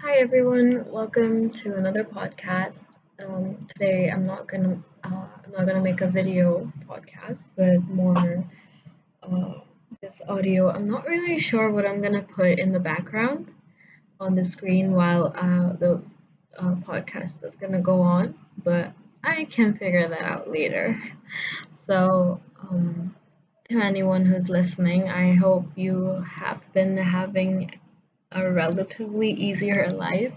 Hi everyone, welcome to another podcast. Today I'm not gonna make a video podcast, but more uh, just audio. I'm not really sure what I'm gonna put in the background on the screen while the podcast is gonna go on, but I can figure that out later. So, to anyone who's listening, I hope you have been having a relatively easier life.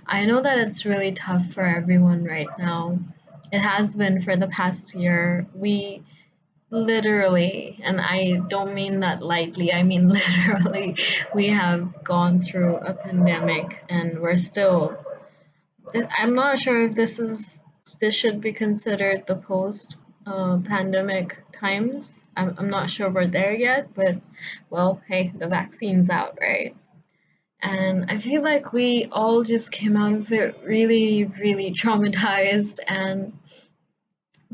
I know that it's really tough for everyone right now. It has been for the past year. We literally, and I don't mean that lightly, I mean literally, we have gone through a pandemic and we're still. I'm not sure if this should be considered the post pandemic times. I'm not sure we're there yet, but well, hey, the vaccine's out, right? And I feel like we all just came out of it really, really traumatized, and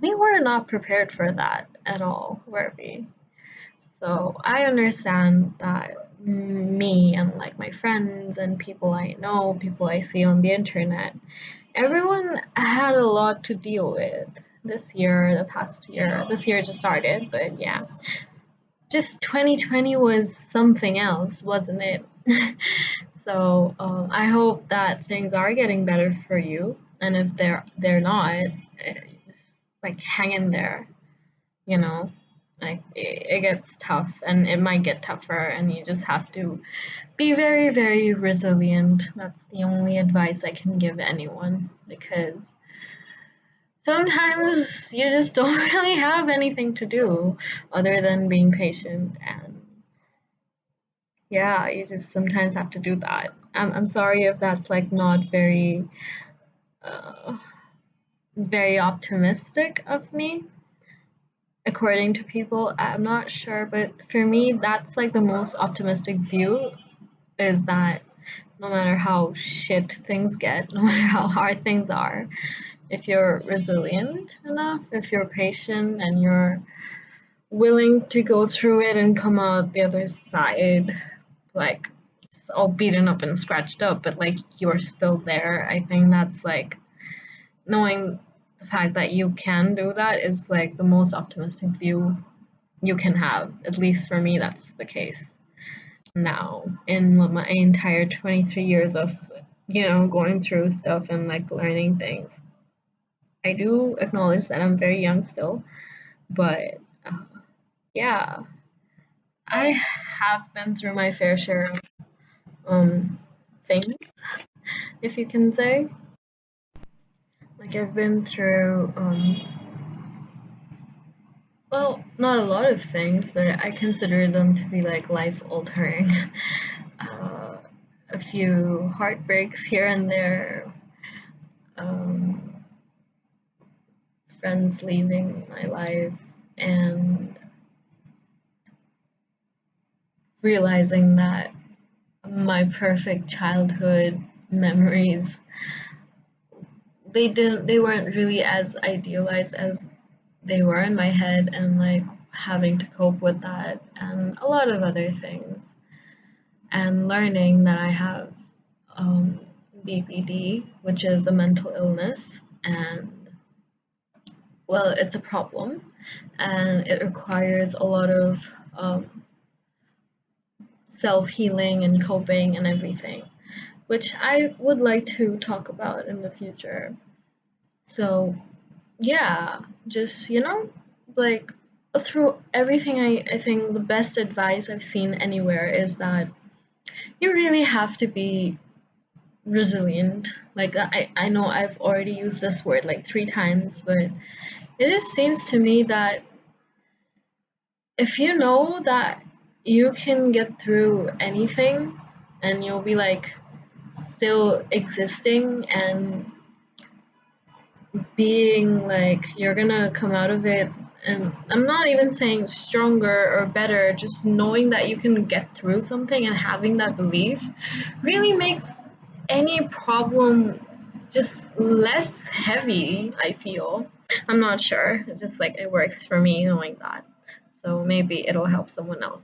we were not prepared for that at all, were we? So I understand that me and like my friends and people I know, people I see on the internet, everyone had a lot to deal with this year, the past year. This year just started, but yeah. Just 2020 was something else, wasn't it? So I hope that things are getting better for you, and if they're not, just like hang in there. You know, like it gets tough, and it might get tougher, and you just have to be very, very resilient. That's the only advice I can give anyone because sometimes you just don't really have anything to do other than being patient and yeah, you just sometimes have to do that. I'm sorry if that's like not uh, very optimistic of me, according to people. I'm not sure, but for me, that's like the most optimistic view is that no matter how shit things get, no matter how hard things are, if you're resilient enough, if you're patient and you're willing to go through it and come out the other side, like all beaten up and scratched up, but like you're still there. I think that's like knowing the fact that you can do that is like the most optimistic view you can have. At least for me, that's the case now in my entire 23 years of, going through stuff and like learning things. I do acknowledge that I'm very young still, but uh, yeah, I have been through my fair share of things, if you can say. Like I've been through, well, not a lot of things, but I consider them to be like life altering. uh, a few heartbreaks here and there, um, friends leaving my life, and realizing that my perfect childhood memories they weren't really as idealized as they were in my head, and like having to cope with that and a lot of other things, and learning that I have um, BPD, which is a mental illness, and well, it's a problem, and it requires a lot of um, self healing and coping and everything, which I would like to talk about in the future. So yeah, just like through everything, I think the best advice I've seen anywhere is that you really have to be resilient. Like I know I've already used this word like 3 times, but it just seems to me that if you know that you can get through anything and you'll be like still existing and being like you're gonna come out of it, and I'm not even saying stronger or better, just knowing that you can get through something and having that belief really makes any problem just less heavy, I feel. I'm not sure. It's just like it works for me knowing that. So maybe it'll help someone else.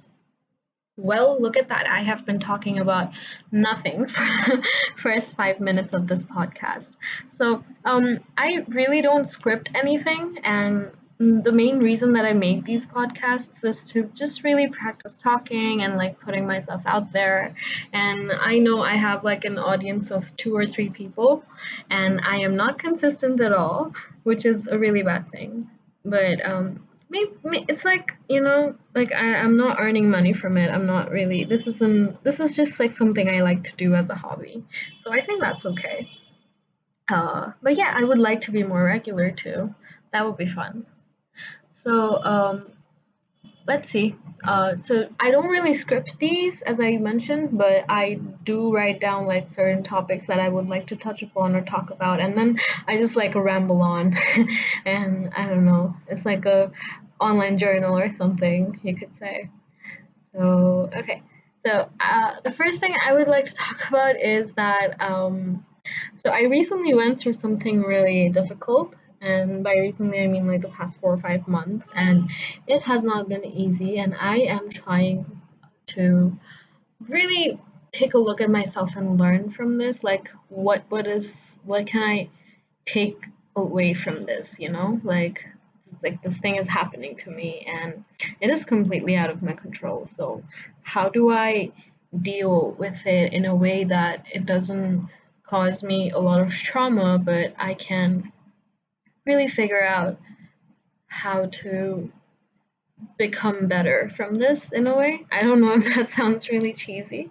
Well, look at that. I have been talking about nothing for first 5 minutes of this podcast. So, I really don't script anything, and the main reason that I make these podcasts is to just really practice talking and like putting myself out there. And I know I have like an audience of 2 or 3 people, and I am not consistent at all, which is a really bad thing. But maybe it's like, like I'm not earning money from it. I'm not really. This is just like something I like to do as a hobby. So I think that's okay. But yeah, I would like to be more regular too. That would be fun. So let's see. So I don't really script these, as I mentioned, but I do write down like certain topics that I would like to touch upon or talk about, and then I just like ramble on, and I don't know. It's like a online journal or something, you could say. So okay. So the first thing I would like to talk about is that so I recently went through something really difficult, and by recently I mean like the past 4 or 5 months, and it has not been easy. And I am trying to really take a look at myself and learn from this. Like, what can I take away from this? Like this thing is happening to me, and it is completely out of my control. So, how do I deal with it in a way that it doesn't cause me a lot of trauma, but I can really figure out how to become better from this in a way? I don't know if that sounds really cheesy,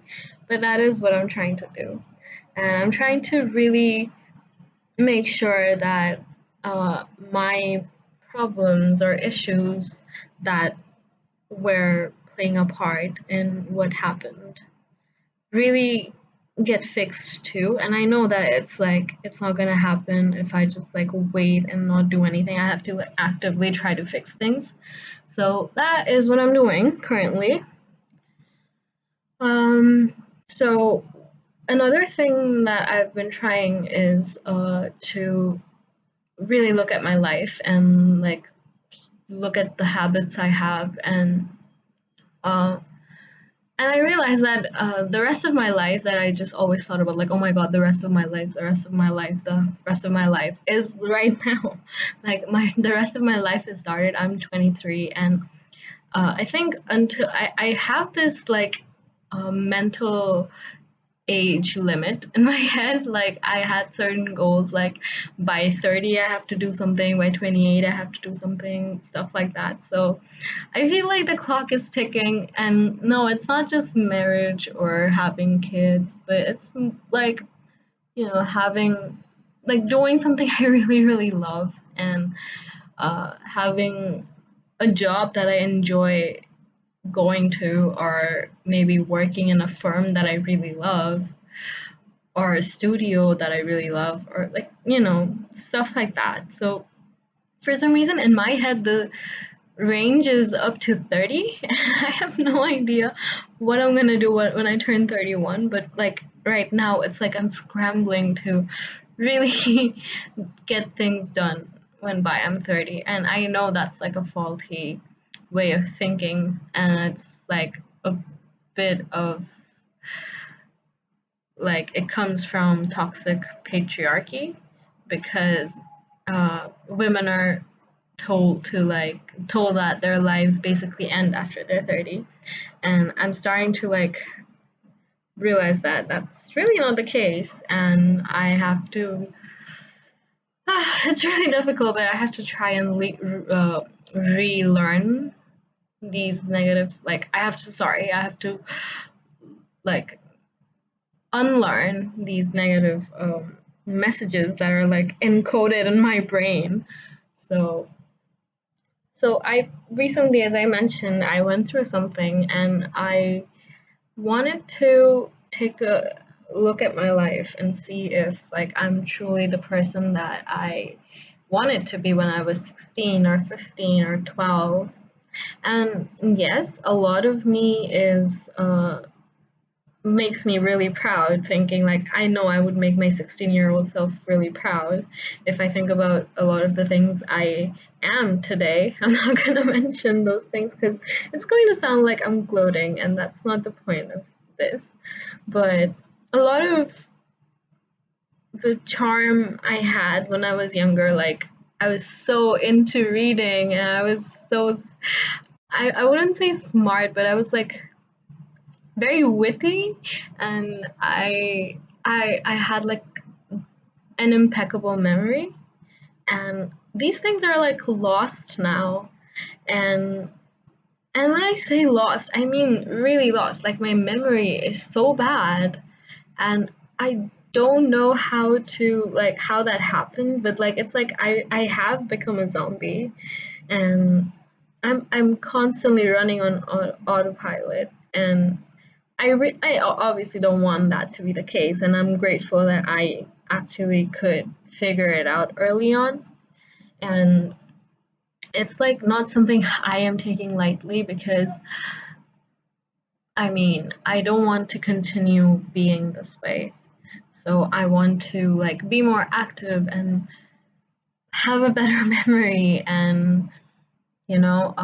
but that is what I'm trying to do. And I'm trying to really make sure that my problems or issues that were playing a part in what happened really get fixed too. And I know that it's like it's not gonna happen if I just like wait and not do anything. I have to like, actively try to fix things. So that is what I'm doing currently. Um, so another thing that I've been trying is to really look at my life and like look at the habits I have, uh, and I realized that the rest of my life that I just always thought about, like, oh my god, the rest of my life, the rest of my life, the rest of my life is right now. Like the rest of my life has started. I'm 23, and I think until I have this like mental age limit in my head. Like I had certain goals, like by 30 I have to do something, by 28 I have to do something, stuff like that. So I feel like the clock is ticking, and no, it's not just marriage or having kids, but it's like, having like doing something I really, really love, and having a job that I enjoy going to, or maybe working in a firm that I really love, or a studio that I really love, or like, stuff like that. So for some reason in my head, the range is up to 30. I have no idea what I'm gonna do when I turn 31, but like right now, it's like I'm scrambling to really get things done when by I'm 30. And I know that's like a faulty way of thinking, and it's like a bit of like it comes from toxic patriarchy, because women are told that their lives basically end after they're 30. And I'm starting to like realize that that's really not the case, and I have to it's really difficult, but I have to try and relearn these negative, like I have to like unlearn these negative messages that are like encoded in my brain. So I recently, as I mentioned, I went through something, and I wanted to take a look at my life and see if like I'm truly the person that I wanted to be when I was 16 or 15 or 12. And yes, a lot of me is makes me really proud, thinking like I know I would make my 16-year-old self really proud if I think about a lot of the things I am today. I'm not going to mention those things because it's going to sound like I'm gloating, and that's not the point of this. But a lot of the charm I had when I was younger, like I was so into reading, and I was so, I wouldn't say smart, but I was like very witty, and I had like an impeccable memory, and these things are like lost now. And and when I say lost, I mean really lost. Like my memory is so bad, and I don't know how to, like, how that happened, but like it's like I have become a zombie, and I'm constantly running on autopilot. And I obviously don't want that to be the case, and I'm grateful that I actually could figure it out early on. And it's like not something I am taking lightly, because I mean, I don't want to continue being this way. So I want to like be more active and have a better memory, and you know,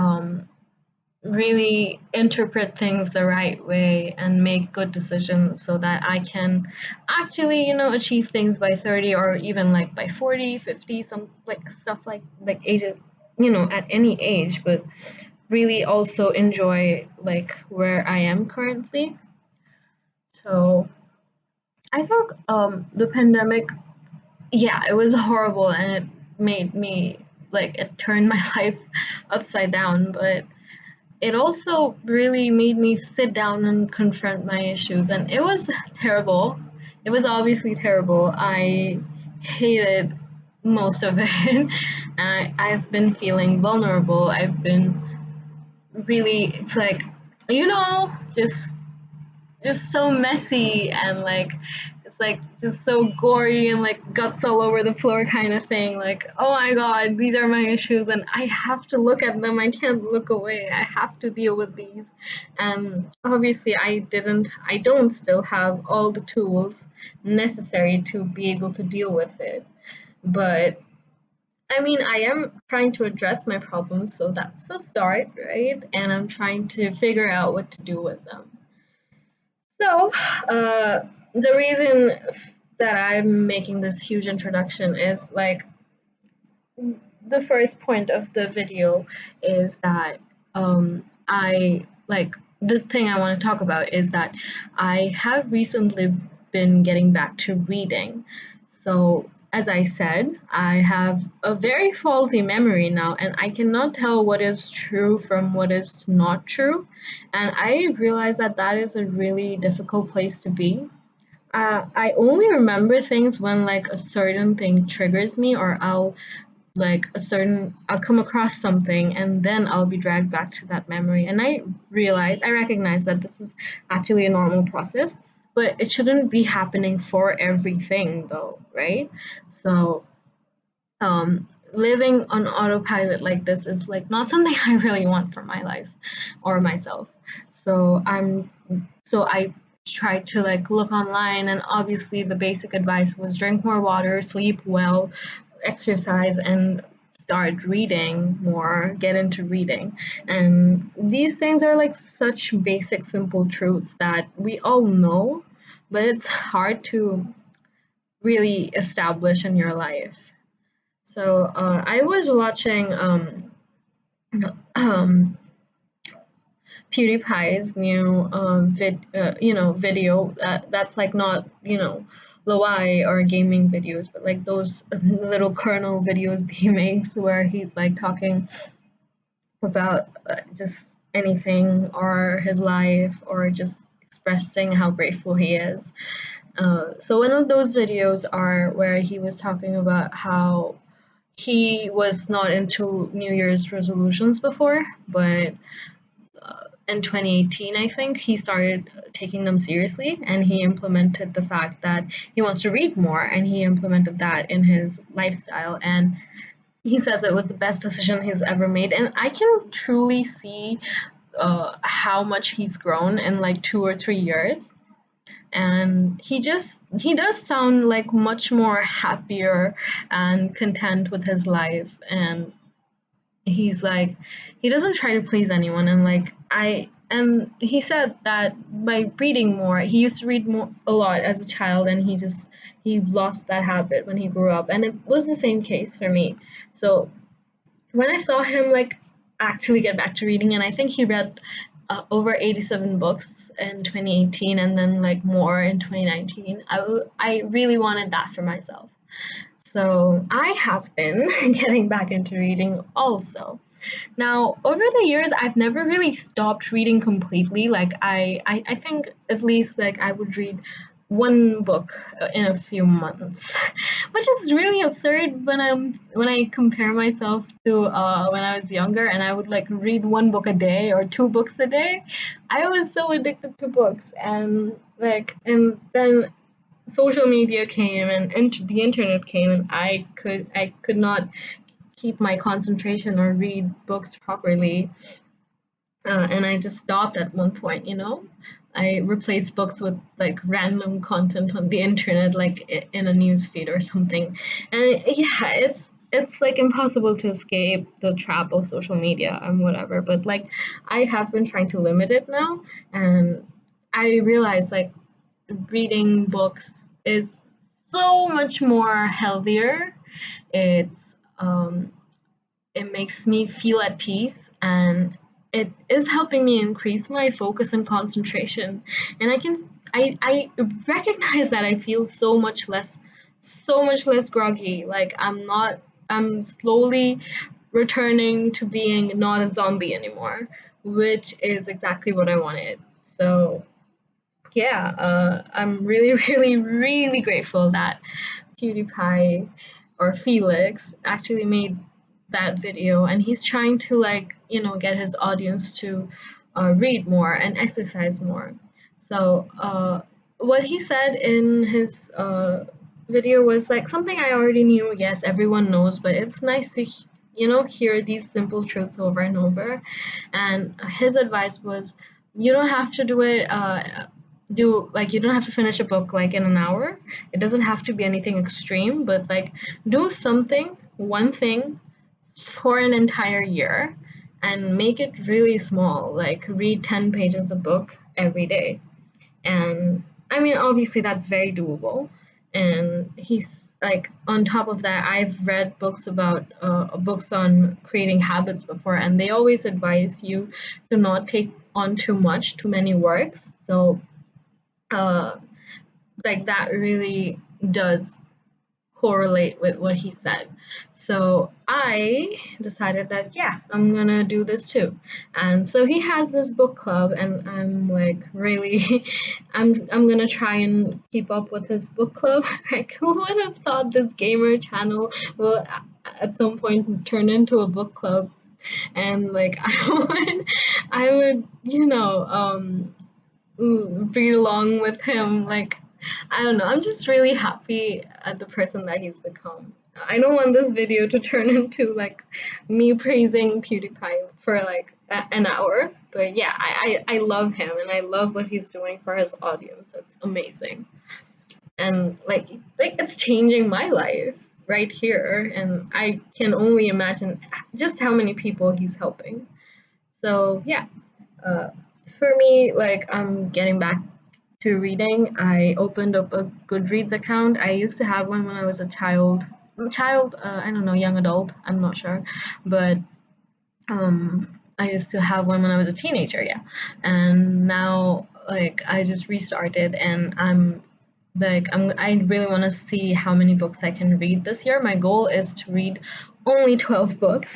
really interpret things the right way and make good decisions so that I can actually, achieve things by 30, or even like by 40, 50, some like stuff like ages, at any age, but really also enjoy like where I am currently. So I think the pandemic, yeah, it was horrible, and it made me, like, it turned my life upside down, but it also really made me sit down and confront my issues, and it was terrible. It was obviously terrible. I hated most of it. I've been feeling vulnerable. I've been really, it's like, just so messy, and like it's like just so gory, and like guts all over the floor kind of thing. Like, oh my god, these are my issues, and I have to look at them. I can't look away. I have to deal with these. And obviously I don't still have all the tools necessary to be able to deal with it. But I mean, I am trying to address my problems, so that's the start, right? And I'm trying to figure out what to do with them. So, the reason that I'm making this huge introduction is like the first point of the video is that I like the thing I want to talk about is that I have recently been getting back to reading. So, as I said, I have a very faulty memory now, and I cannot tell what is true from what is not true. And I realize that that is a really difficult place to be. I only remember things when like a certain thing triggers me, or I'll come across something, and then I'll be dragged back to that memory. And I recognize that this is actually a normal process, but it shouldn't be happening for everything though, right? So, living on autopilot like this is like not something I really want for my life or myself. So I tried to like look online, and obviously the basic advice was drink more water, sleep well, exercise, and start reading more, get into reading. And these things are like such basic, simple truths that we all know, but it's hard to really establish in your life. So I was watching um, PewDiePie's new video that's like not Lowai or gaming videos, but like those little kernel videos he makes where he's like talking about just anything or his life, or just expressing how grateful he is. So one of those videos are where he was talking about how he was not into New Year's resolutions before, but in 2018, I think, he started taking them seriously, and he implemented the fact that he wants to read more, and he implemented that in his lifestyle. And he says it was the best decision he's ever made. And I can truly see how much he's grown in like 2 or 3 years. and he does sound like much more happier and content with his life. And he's like, he doesn't try to please anyone. And like I and he said that by reading more, he used to read more a lot as a child, and he lost that habit when he grew up, and it was the same case for me. So when I saw him like actually get back to reading, and I think he read over 87 books in 2018, and then like more in 2019, I really wanted that for myself. So I have been getting back into reading also. Now, over the years, I've never really stopped reading completely. Like I think at least like I would read one book in a few months, which is really absurd when I compare myself to when I was younger, and I would like read one book a day or two books a day. I was so addicted to books, and then social media came, and the internet came, and I could not keep my concentration or read books properly. And I just stopped at one point, you know. I replaced books with like random content on the internet, like in a news feed or something. And yeah, it's like impossible to escape the trap of social media and whatever. But like I have been trying to limit it now, and I realized like reading books is so much more healthier. It's um, it makes me feel at peace, and it is helping me increase my focus and concentration. And I recognize that I feel so much less groggy. Like I'm slowly returning to being not a zombie anymore, which is exactly what I wanted. So yeah, I'm really, really grateful that PewDiePie or Felix actually made that video, and he's trying to like get his audience to read more and exercise more. So what he said in his video was like something I already knew. Yes, everyone knows, but it's nice to hear these simple truths over and over. And his advice was, you don't have to do it. You don't have to finish a book like in an hour. It doesn't have to be anything extreme, but like do something, one thing for an entire year, and make it really small. Like read 10 pages a book every day. And I mean, obviously, that's very doable. And he's like, on top of that, I've read books about books on creating habits before, and they always advise you to not take on too many works. So, uh, like, that really does correlate with what he said. So I decided that yeah, I'm gonna do this too. And so he has this book club, and I'm like really, I'm gonna try and keep up with his book club. Like who would have thought this gamer channel will at some point turn into a book club? And like I would read along with him. Like, I don't know. I'm just really happy at the person that he's become. I don't want this video to turn into like me praising PewDiePie for like an hour. But yeah, I love him, and I love what he's doing for his audience. It's amazing. And like it's changing my life right here. And I can only imagine just how many people he's helping. So yeah, uh, for me, like I'm getting back to reading. I opened up a Goodreads account. I used to have one when I was a child. I don't know, young adult. I'm not sure, but I used to have one when I was a teenager. Yeah, and now like I just restarted, and I really want to see how many books I can read this year. My goal is to read only 12 books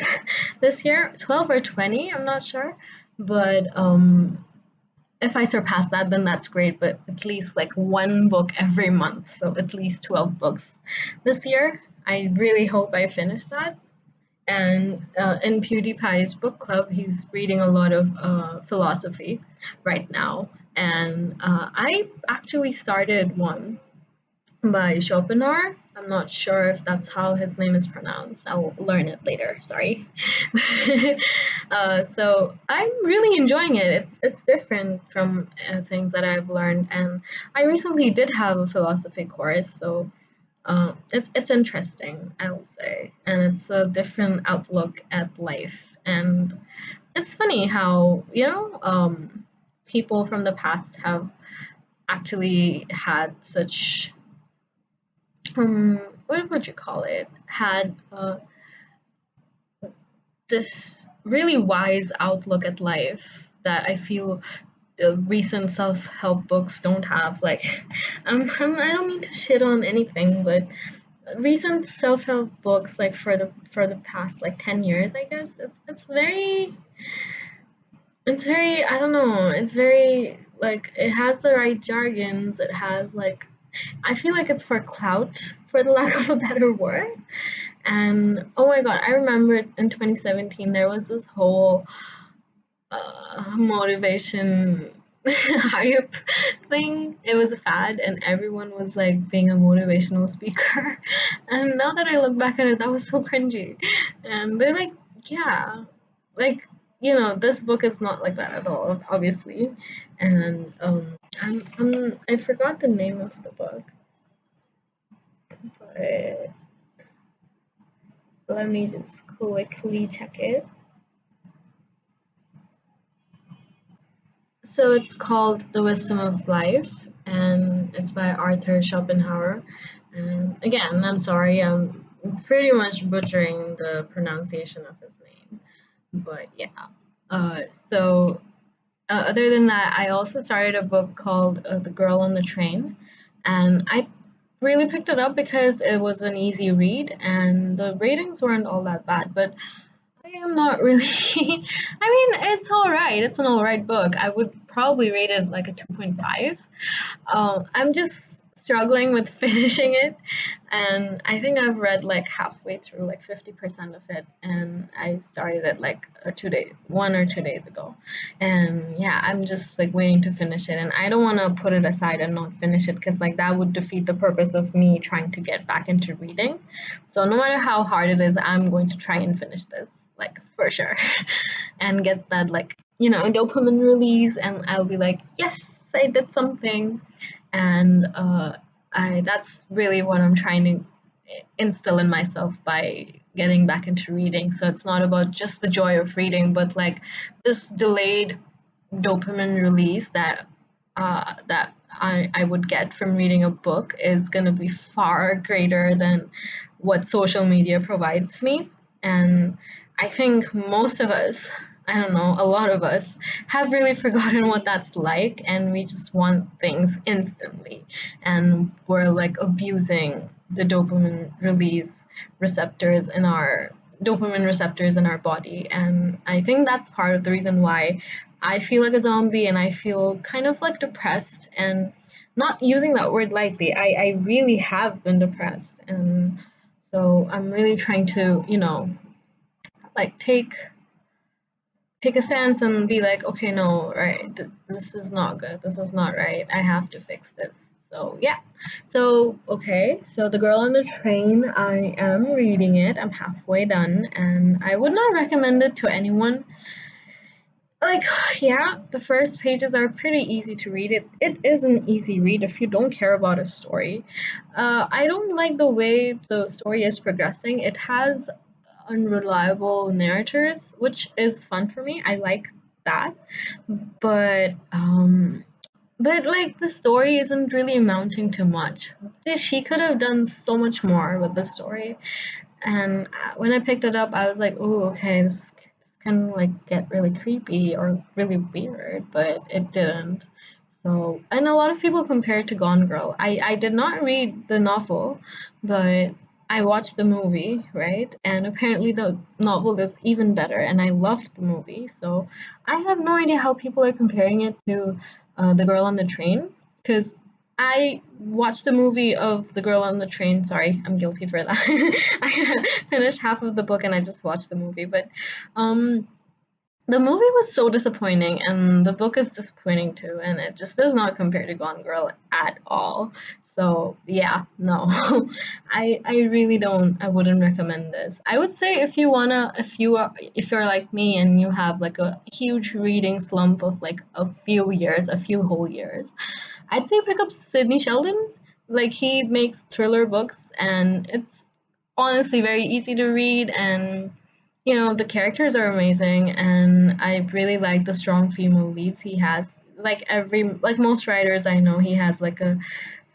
this year, 12 or 20. I'm not sure, but if I surpass that, then that's great. But at least like one book every month, so at least 12 books this year. I really hope I finish that. And in PewDiePie's book club, he's reading a lot of philosophy right now. And I actually started one by Schopenhauer. I'm not sure if that's how his name is pronounced. I'll learn it later. Sorry. So I'm really enjoying it. It's different from things that I've learned, and I recently did have a philosophy course, so it's interesting, I will say, and it's a different outlook at life. And it's funny how people from the past have actually had such what would you call it? Had this really wise outlook at life that I feel recent self-help books don't have. Like, I don't mean to shit on anything, but recent self-help books, like for the past like 10 years, I guess it's very I don't know. It's very like it has the right jargons. It has like I feel like it's for clout, for the lack of a better word. And oh my god, I remember in 2017 there was this whole motivation hype thing. It was a fad, and everyone was like being a motivational speaker. And now that I look back at it, that was so cringy. And they're like, yeah, like this book is not like that at all, obviously. And I forgot the name of the book, but let me just quickly check it. So it's called The Wisdom of Life, and it's by Arthur Schopenhauer. And again, I'm sorry, I'm pretty much butchering the pronunciation of his name, but yeah. Uh, so Other than that, I also started a book called The Girl on the Train, and I really picked it up because it was an easy read, and the ratings weren't all that bad. But I am not really. I mean, it's all right. It's an all right book. I would probably rate it like a 2.5. I'm just struggling with finishing it, and I think I've read like halfway through, like 50% of it, and I started it like 2 days, 1 or 2 days ago, and yeah, I'm just like waiting to finish it, and I don't want to put it aside and not finish it because like that would defeat the purpose of me trying to get back into reading. So no matter how hard it is, I'm going to try and finish this, like for sure, and get that like dopamine release, and I'll be like, yes, I did something. And I that's really what I'm trying to instill in myself by getting back into reading. So it's not about just the joy of reading, but like this delayed dopamine release that I would get from reading a book is going to be far greater than what social media provides me. And I think most of us, I don't know, a lot of us have really forgotten what that's like, and we just want things instantly. And we're like abusing the receptors in our dopamine receptors in our body. And I think that's part of the reason why I feel like a zombie and I feel kind of like depressed, and not using that word lightly. I really have been depressed, and so I'm really trying to, like take a stance and be like, okay, no, right, this is not good. This is not right. I have to fix this. So yeah. So okay. So The Girl on the Train. I am reading it. I'm halfway done, and I would not recommend it to anyone. Like, yeah, the first pages are pretty easy to read. It is an easy read if you don't care about a story. I don't like the way the story is progressing. It has unreliable narrators, which is fun for me. I like that, but like the story isn't really amounting to much. She could have done so much more with the story. And when I picked it up, I was like, "Oh, okay, this can like get really creepy or really weird," but it didn't. So, and a lot of people compare it to Gone Girl. I did not read the novel, but I watched the movie, right? And apparently the novel is even better, and I loved the movie. So I have no idea how people are comparing it to The Girl on the Train, because I watched the movie of The Girl on the Train. Sorry, I'm guilty for that. I finished half of the book and I just watched the movie, but um the movie was so disappointing, and the book is disappointing too, and it just does not compare to Gone Girl at all. So yeah, no, I really don't. I wouldn't recommend this. I would say if you're like me and you have like a huge reading slump of like a few years, a few whole years, I'd say pick up Sidney Sheldon. Like he makes thriller books, and it's honestly very easy to read, and the characters are amazing, and I really like the strong female leads he has. Like most writers I know, he has like a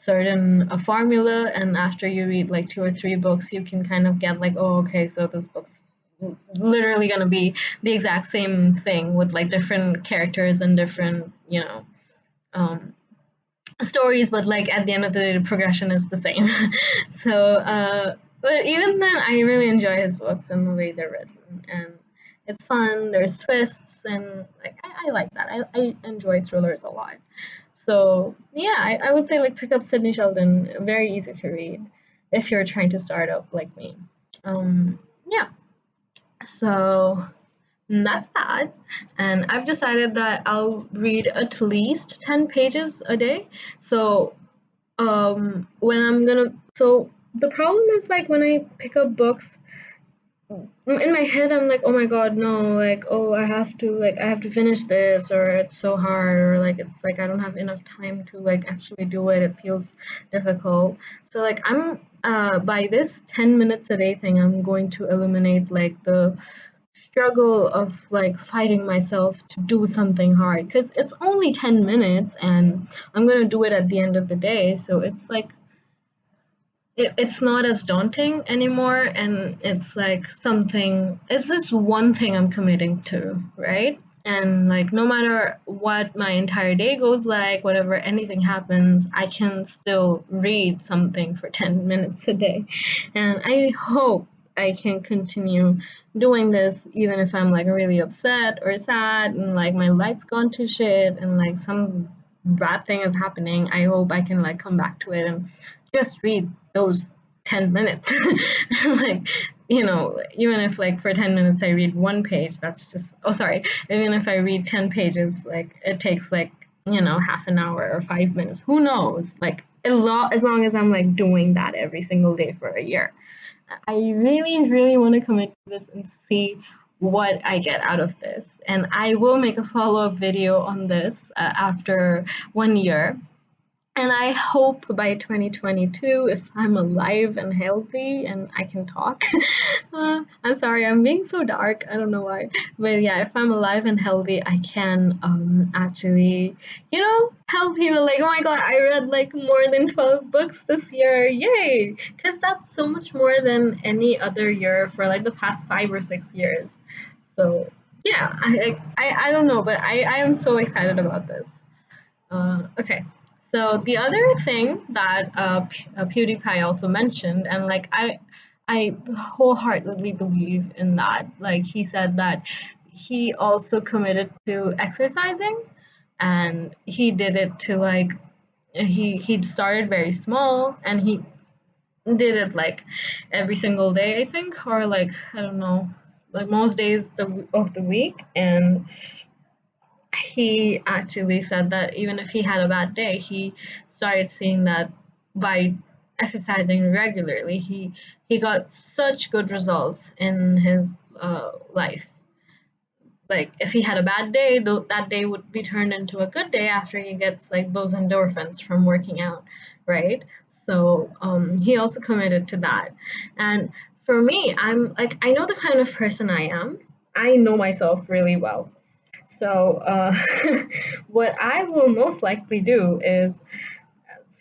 certain a formula, and after you read like two or three books, you can kind of get like, oh, okay, so this book's literally gonna be the exact same thing with like different characters and different, um, stories, but like at the end of the day, the progression is the same. But even then, I really enjoy his books and the way they're written, and it's fun. There's twists, and like I like that. I enjoy thrillers a lot. So yeah, I would say like pick up Sidney Sheldon. Very easy to read if you're trying to start up like me. Yeah. So that's that. And I've decided that I'll read at least 10 pages a day. So when I'm gonna so the problem is like when I pick up books, in my head I'm like, oh my god, no, like, oh, I have to finish this, or it's so hard, or like it's like I don't have enough time to like actually do it. It feels difficult. So like I'm by this 10 minutes a day thing, I'm going to eliminate like the struggle of like fighting myself to do something hard, because it's only 10 minutes and I'm going to do it at the end of the day. So it's like it's not as daunting anymore, and it's like it's this one thing I'm committing to, right? And like no matter what my entire day goes like, whatever anything happens, I can still read something for 10 minutes a day. And I hope I can continue doing this even if I'm like really upset or sad and like my life's gone to shit and like some bad thing is happening. I hope I can like come back to it and just read those 10 minutes. Like, even if like for 10 minutes I read one page, that's just, oh, sorry, even if I read 10 pages, like it takes like, half an hour or 5 minutes, who knows? Like, as long as I'm like doing that every single day for a year. I really, really want to commit to this and see what I get out of this. And I will make a follow up video on this after 1 year, and I hope by 2022, if I'm alive and healthy and I can talk, I'm sorry, I'm being so dark. I don't know why. But yeah, if I'm alive and healthy, I can actually, help people. Like, oh my God, I read like more than 12 books this year. Yay! Because that's so much more than any other year for like the past 5 or 6 years. So yeah, I don't know, but I am so excited about this. Okay. So the other thing that PewDiePie also mentioned, and like I wholeheartedly believe in that. Like he said that he also committed to exercising, and he did it to like he started very small, and he did it like every single day, I think, or like I don't know, like most days of the week, and he actually said that even if he had a bad day, he started seeing that by exercising regularly, he got such good results in his life. Like if he had a bad day, that day would be turned into a good day after he gets like those endorphins from working out, right? So he also committed to that. And for me, I'm like, I know the kind of person I am. I know myself really well. So, what I will most likely do is,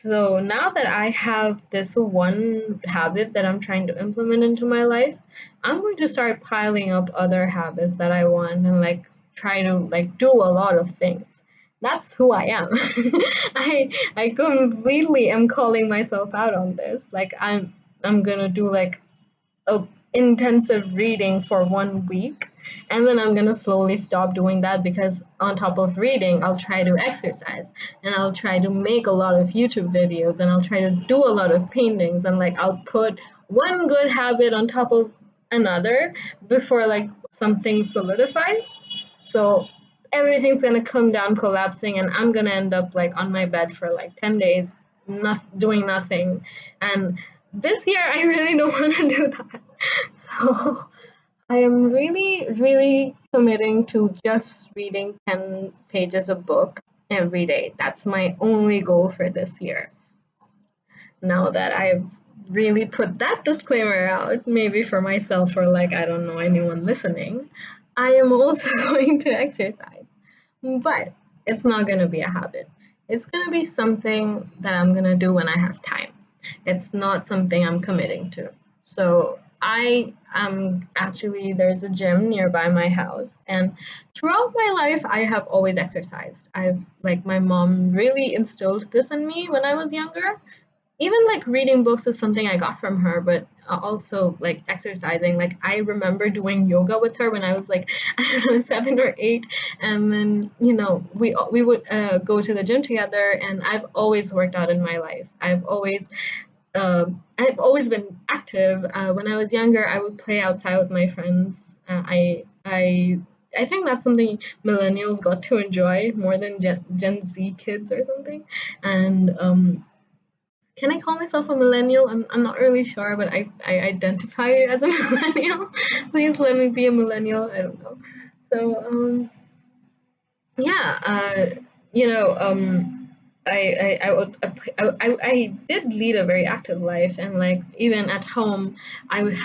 so now that I have this one habit that I'm trying to implement into my life, I'm going to start piling up other habits that I want and like try to like do a lot of things. That's who I am. I completely am calling myself out on this. Like I'm gonna do like a intensive reading for 1 week, and then I'm gonna slowly stop doing that, because on top of reading I'll try to exercise, and I'll try to make a lot of YouTube videos, and I'll try to do a lot of paintings, and like I'll put one good habit on top of another before like something solidifies. So everything's gonna come down collapsing, and I'm gonna end up like on my bed for like 10 days doing nothing. And this year, I really don't want to do that. So I am really, really committing to just reading 10 pages a book every day. That's my only goal for this year. Now that I've really put that disclaimer out, maybe for myself or like, I don't know, anyone listening, I am also going to exercise. But it's not going to be a habit. It's going to be something that I'm going to do when I have time. It's not something I'm committing to. So I am actually, there's a gym nearby my house. And throughout my life, I have always exercised. Like, my mom really instilled this in me when I was younger. Even like reading books is something I got from her, but also like exercising. Like, I remember doing yoga with her when I was like, I don't know, 7 or 8, and then we would go to the gym together. And I've always worked out in my life. I've always been active. When I was younger, I would play outside with my friends. I think that's something millennials got to enjoy more than Gen Z kids or something. And can I call myself a millennial? I'm not really sure, but I identify as a millennial. Please let me be a millennial. I don't know. So yeah, you know, I would I did lead a very active life, and like even at home,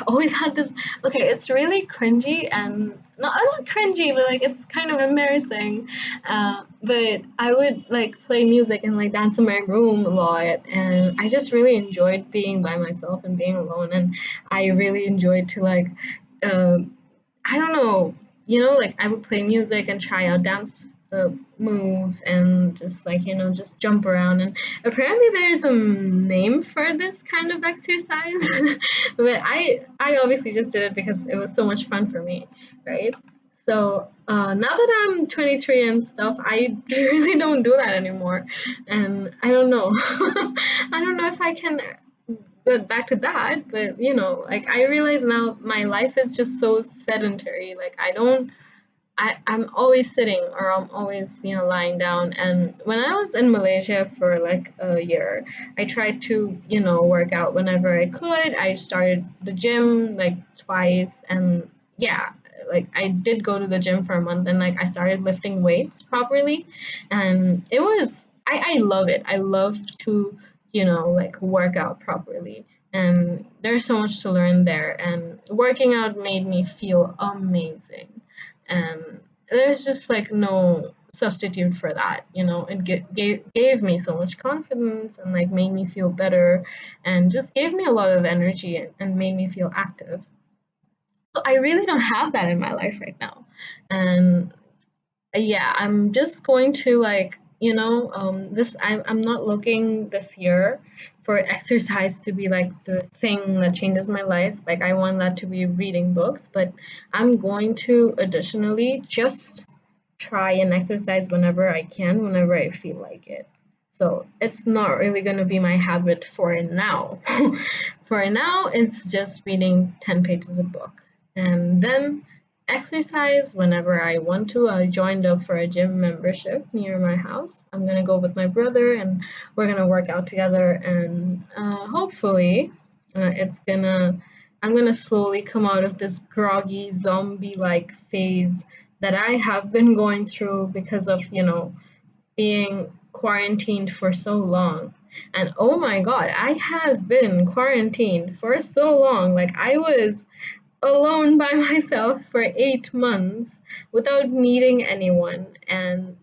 always had this. Okay, it's really cringy and not cringy, but like it's kind of embarrassing. But I would like play music and like dance in my room a lot, and I just really enjoyed being by myself and being alone, and I really enjoyed to like. Um, I don't know, like I would play music and try out dance moves and just like, just jump around. And apparently there's a name for this kind of exercise, but I obviously just did it because it was so much fun for me, right? So now that I'm 23 and stuff, I really don't do that anymore, and I don't know. I don't know if I can but back to that, but like I realize now my life is just so sedentary. Like I'm always sitting or I'm always, lying down. And when I was in Malaysia for like a year, I tried to, work out whenever I could. I started the gym like twice, and yeah, like I did go to the gym for a month, and like I started lifting weights properly, and I love it. I love to, like work out properly. And there's so much to learn there, and working out made me feel amazing, and there's just like no substitute for that. It gave me so much confidence and like made me feel better, and just gave me a lot of energy, and made me feel active. So I really don't have that in my life right now. And yeah, I'm just going to like, this I'm not looking this year for exercise to be like the thing that changes my life. Like, I want that to be reading books, but I'm going to additionally just try and exercise whenever I can, whenever I feel like it. So it's not really going to be my habit for now. For now, it's just reading 10 pages a book. And then exercise whenever I want to. I joined up for a gym membership near my house. I'm going to go with my brother, and we're going to work out together. And hopefully, it's going to I'm gonna slowly come out of this groggy zombie-like phase that I have been going through because of, being quarantined for so long. And oh my God, I have been quarantined for so long. Like, I was alone by myself for 8 months without meeting anyone. And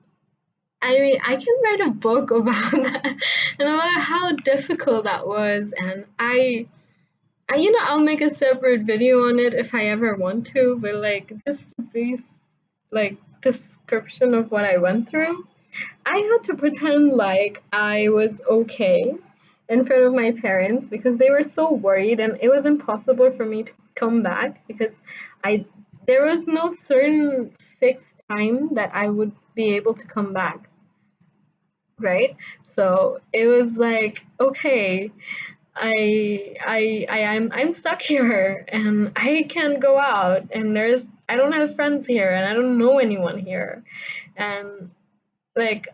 I mean, I can write a book about that and about how difficult that was. And I'll make a separate video on it if I ever want to, but like, just a brief like description of what I went through. I had to pretend like I was okay in front of my parents because they were so worried, and it was impossible for me to come back because I there was no certain fixed time that I would be able to come back, right? So it was like, okay, I'm stuck here, and I can't go out, and I don't have friends here, and I don't know anyone here. And like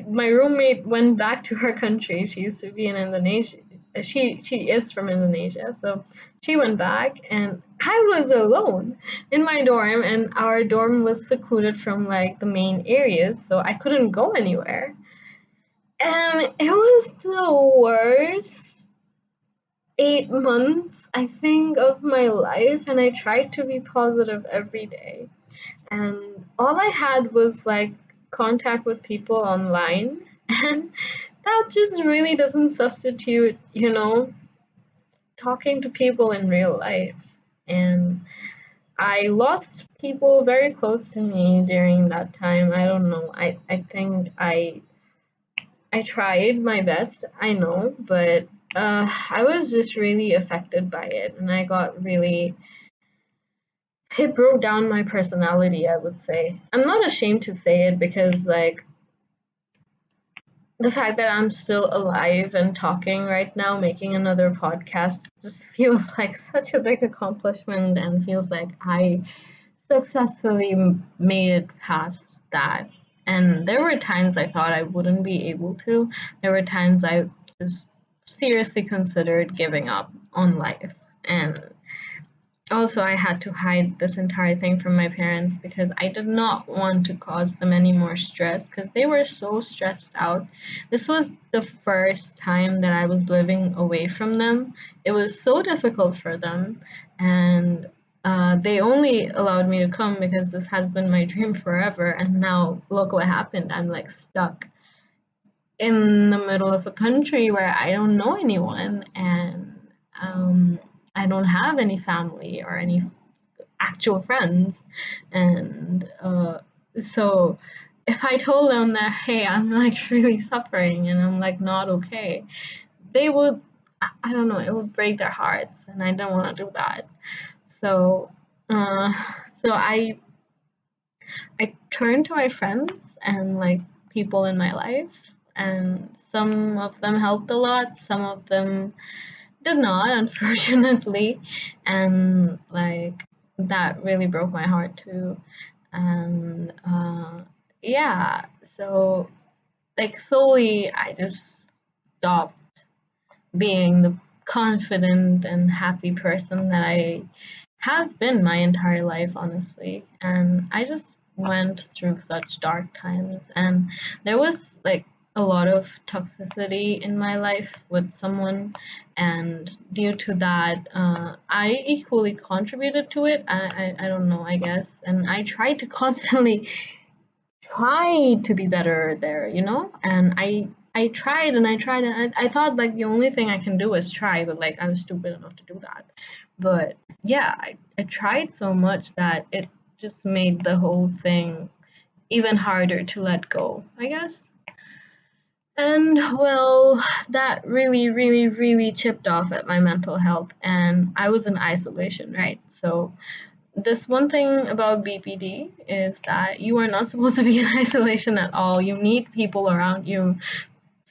my roommate went back to her country. She used to be in Indonesia. She is from Indonesia, so she went back, and I was alone in my dorm, and our dorm was secluded from like the main areas, so I couldn't go anywhere. And it was the worst 8 months, I think, of my life, and I tried to be positive every day. And all I had was like contact with people online, and that just really doesn't substitute, talking to people in real life. And I lost people very close to me during that time. I don't know. I think I tried my best, I know, but I was just really affected by it, and I got really, it broke down my personality, I would say. I'm not ashamed to say it because, like, the fact that I'm still alive and talking right now, making another podcast, just feels like such a big accomplishment and feels like I successfully made it past that. And there were times I thought I wouldn't be able to. There were times I just seriously considered giving up on life. And also, I had to hide this entire thing from my parents because I did not want to cause them any more stress because they were so stressed out. This was the first time that I was living away from them. It was so difficult for them, and they only allowed me to come because this has been my dream forever. And now, look what happened. I'm like stuck in the middle of a country where I don't know anyone, and um, I don't have any family or any actual friends. And so if I told them that, hey, I'm like really suffering and I'm like not okay, they would, I don't know, it would break their hearts, and I don't want to do that. So, uh, so I turned to my friends and like people in my life, and some of them helped a lot, some of them did not, unfortunately, and like that really broke my heart too. And yeah, so like slowly I just stopped being the confident and happy person that I have been my entire life, honestly. And I just went through such dark times, and there was like a lot of toxicity in my life with someone, and due to that, I equally contributed to it. I don't know, I guess. And I tried to constantly try to be better there, and I tried and I tried, and I thought like the only thing I can do is try, but like I was stupid enough to do that. But yeah, I tried so much that it just made the whole thing even harder to let go, I guess. And well, that really, really, really chipped off at my mental health, and I was in isolation, right? So this one thing about BPD is that you are not supposed to be in isolation at all. You need people around you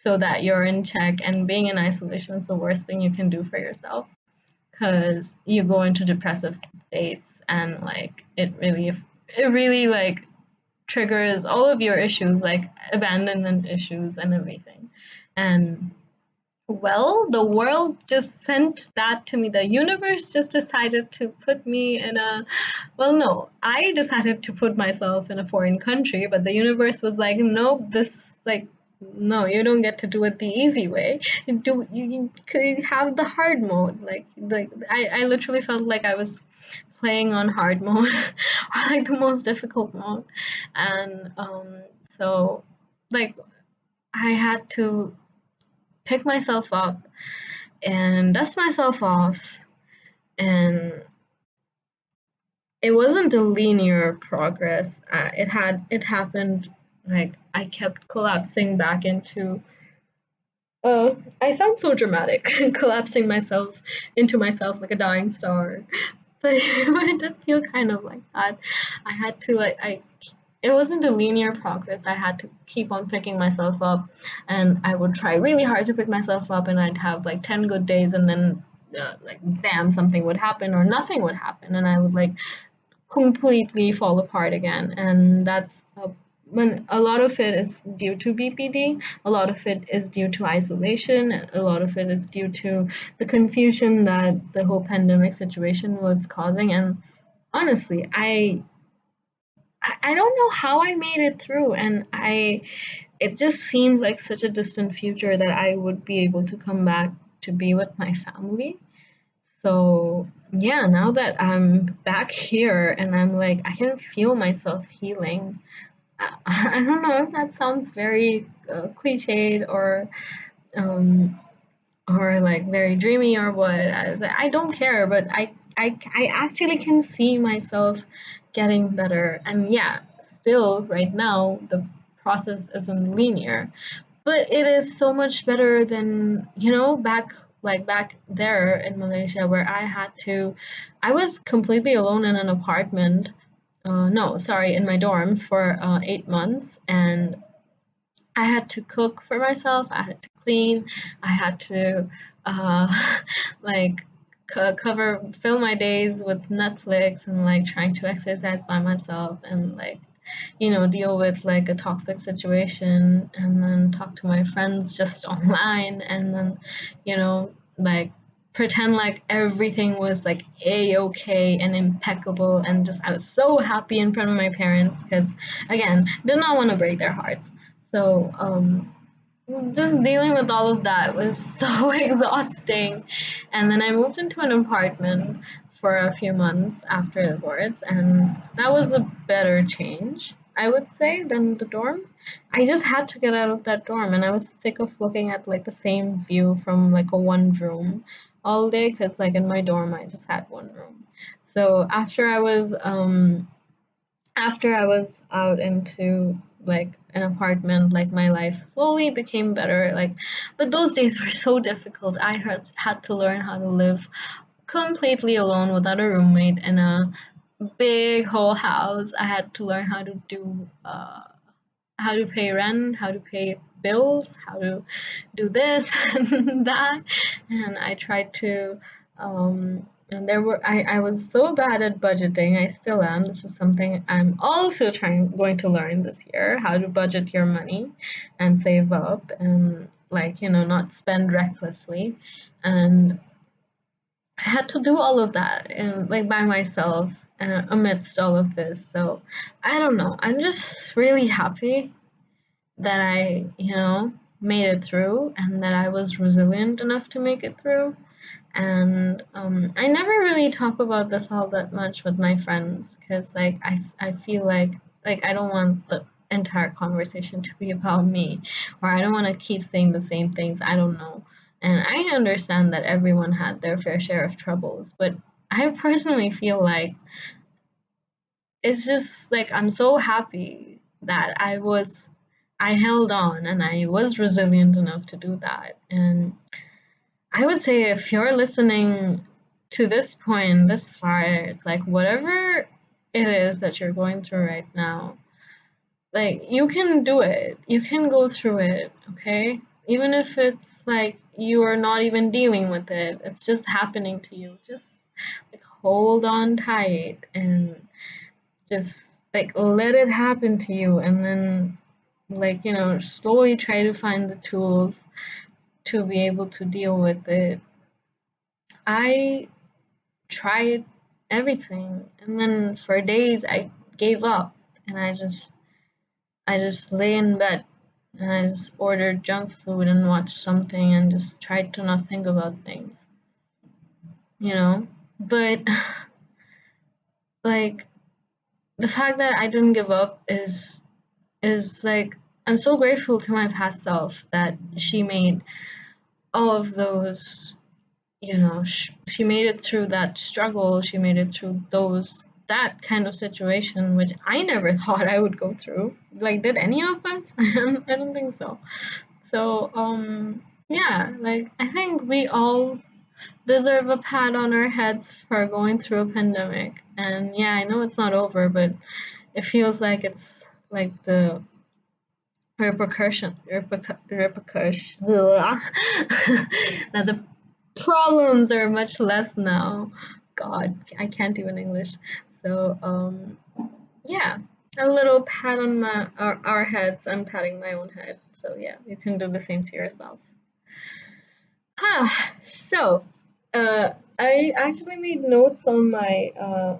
so that you're in check, and being in isolation is the worst thing you can do for yourself because you go into depressive states, and like it really like triggers all of your issues, like abandonment issues and everything. And well, the world just sent that to me. The universe just decided to put me in a, well, no, I decided to put myself in a foreign country, but the universe was like, nope, like, no, you don't get to do it the easy way. You could have the hard mode. Like I literally felt like I was playing on hard mode or like the most difficult mode. And so like I had to pick myself up and dust myself off, and it wasn't a linear progress. It happened like I kept collapsing back into, I sound so dramatic, collapsing myself into myself like a dying star, but it did feel kind of like that. I had to like I It wasn't a linear progress. I had to keep on picking myself up, and I would try really hard to pick myself up, and I'd have like 10 good days, and then like bam, something would happen or nothing would happen, and I would like completely fall apart again. And that's when a lot of it is due to BPD, a lot of it is due to isolation, a lot of it is due to the confusion that the whole pandemic situation was causing. And honestly, I don't know how I made it through, and I it just seems like such a distant future that I would be able to come back to be with my family. So, yeah, now that I'm back here and I'm like, I can feel myself healing. I don't know if that sounds very cliched um, or like very dreamy or what. I don't care, but I actually can see myself getting better. And yeah, still right now the process isn't linear, but it is so much better than, back there in Malaysia where I was completely alone in an apartment. No, sorry, in my dorm for 8 months, and I had to cook for myself. I had to clean. I had to uh, like fill my days with Netflix and like trying to exercise by myself and like deal with like a toxic situation and then talk to my friends just online and then like pretend like everything was like a-okay and impeccable and just I was so happy in front of my parents because again did not want to break their hearts. So just dealing with all of that was so exhausting. And then I moved into an apartment for a few months after the boards, and that was a better change, I would say, than the dorm. I just had to get out of that dorm, and I was sick of looking at like the same view from like a one room all day because like in my dorm I just had one room. So after I was out into like an apartment, like my life slowly became better. Like, but those days were so difficult. I had to learn how to live completely alone without a roommate in a big whole house. I had to learn how to pay rent, how to pay bills, how to do this and that. And I tried to, and I was so bad at budgeting. I still am. This is something I'm also going to learn this year, how to budget your money and save up and like, not spend recklessly. And I had to do all of that and like by myself amidst all of this. So I don't know. I'm just really happy that I, made it through and that I was resilient enough to make it through. And I never really talk about this all that much with my friends because, like, I feel like I don't want the entire conversation to be about me, or I don't want to keep saying the same things. I don't know. And I understand that everyone had their fair share of troubles, but I personally feel like it's just like I'm so happy that I held on and I was resilient enough to do that. And I would say if you're listening to this point, this far, it's like whatever it is that you're going through right now, like you can do it. You can go through it, okay? Even if it's like you are not even dealing with it, it's just happening to you. Just like hold on tight and just like let it happen to you and then like slowly try to find the tools to be able to deal with it. I tried everything and then for days I gave up and I just lay in bed and I just ordered junk food and watched something and just tried to not think about things, you know but like the fact that I didn't give up is like I'm so grateful to my past self that she made all of those, she made it through that struggle. She made it through that kind of situation, which I never thought I would go through. Like, did any of us? I don't think so. So, yeah, like I think we all deserve a pat on our heads for going through a pandemic. And yeah, I know it's not over, but it feels like it's like the repercussion that the problems are much less now. God, I can't even English. So yeah, a little pat on our heads. I'm patting my own head. So yeah, you can do the same to yourself. So, uh, I actually made notes on my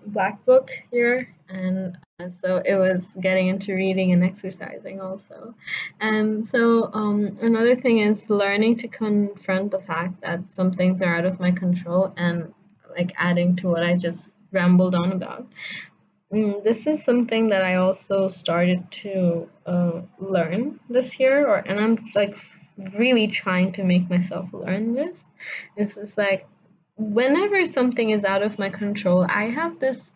black book here, and so it was getting into reading and exercising also. And so, another thing is learning to confront the fact that some things are out of my control, and like adding to what I just rambled on about. This is something that I also started to learn this year, and I'm like really trying to make myself learn this. This is like whenever something is out of my control, I have this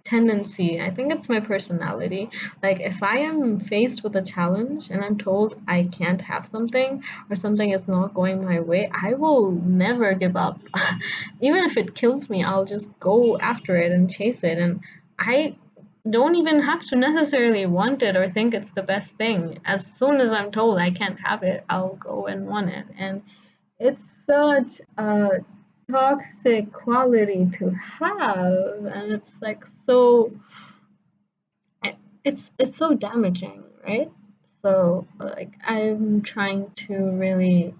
tendency. I think it's my personality. Like if I am faced with a challenge and I'm told I can't have something or something is not going my way, I will never give up. Even if it kills me, I'll just go after it and chase it. And I don't even have to necessarily want it or think it's the best thing. As soon as I'm told I can't have it, I'll go and want it. And it's such a toxic quality to have, and it's like so it's so damaging, right? So like I'm trying to really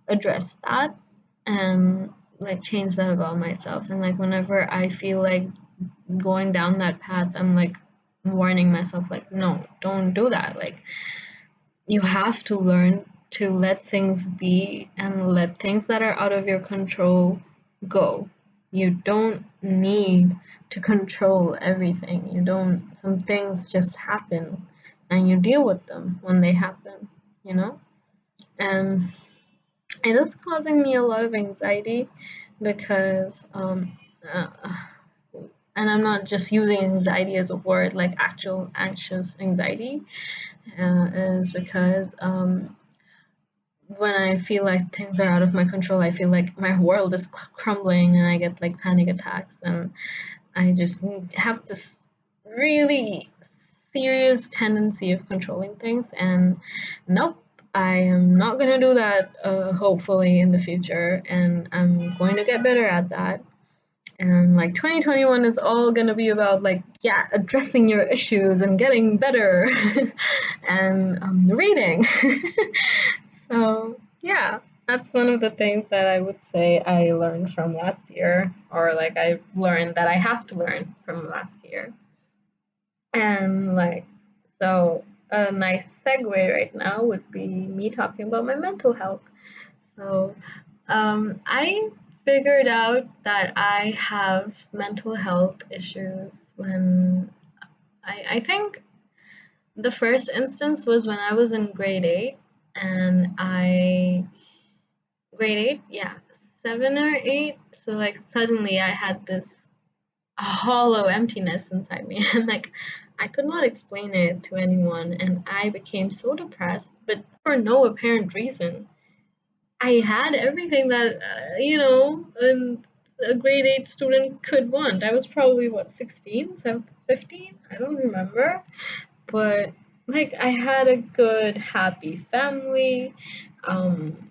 address that and like change that about myself. And like whenever I feel like going down that path, I'm like warning myself like no, don't do that. Like you have to learn to let things be and let things that are out of your control go. You don't need to control everything. You don't, some things just happen and you deal with them when they happen, you know? And it is causing me a lot of anxiety because, uh, and I'm not just using anxiety as a word, like actual anxious anxiety, is because when I feel like things are out of my control, I feel like my world is crumbling and I get like panic attacks and I just have this really serious tendency of controlling things. And nope, I am not going to do that, hopefully, in the future. And I'm going to get better at that. And like 2021 is all going to be about like, yeah, addressing your issues and getting better and reading. So, yeah, that's one of the things that I would say I learned from last year, or like I learned that I have to learn from last year. And like, so a nice segue right now would be me talking about my mental health. So, I figured out that I have mental health issues when I think the first instance was when I was in grade 8 and grade 8, yeah, 7 or 8. So like suddenly I had this hollow emptiness inside me and like I could not explain it to anyone and I became so depressed, but for no apparent reason. I had everything that a grade 8 student could want. I was probably what 16, 15, I don't remember, but like I had a good happy family, um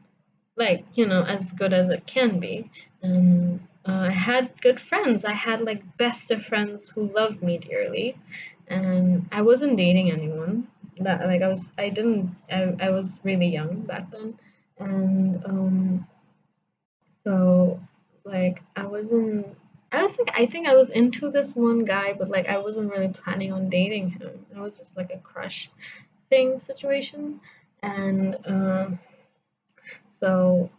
like as good as it can be. And I had good friends. I had like best of friends who loved me dearly, and I wasn't dating anyone. That like I didn't I was really young back then. And so like I think I was into this one guy, but like I wasn't really planning on dating him. It was just like a crush thing situation. And so,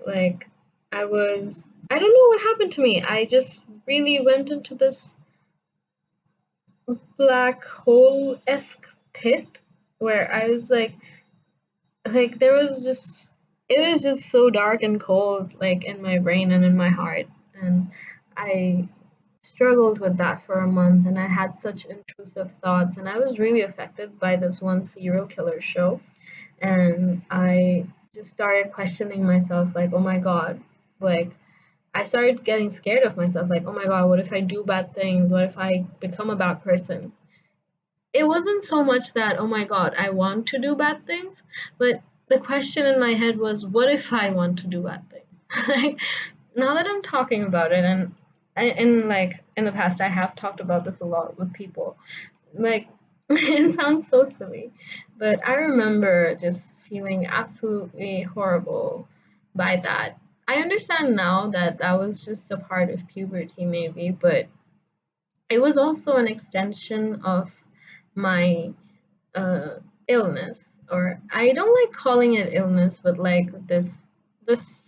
like I don't know what happened to me. I just really went into this black hole esque pit where I was like there was just it was just so dark and cold, like in my brain and in my heart. And I struggled with that for a month, and I had such intrusive thoughts, and I was really affected by this one serial killer show. And I just started questioning myself like, oh my god, like I started getting scared of myself like, oh my god, what if I do bad things? What if I become a bad person? It wasn't so much that, oh my god, I want to do bad things, but the question in my head was, what if I want to do bad things? Like now that I'm talking about it, and like in the past I have talked about this a lot with people, like it sounds so silly, but I remember just feeling absolutely horrible by that. I understand now that that was just a part of puberty, maybe, but it was also an extension of my uh, illness, or I don't like calling it illness, but like this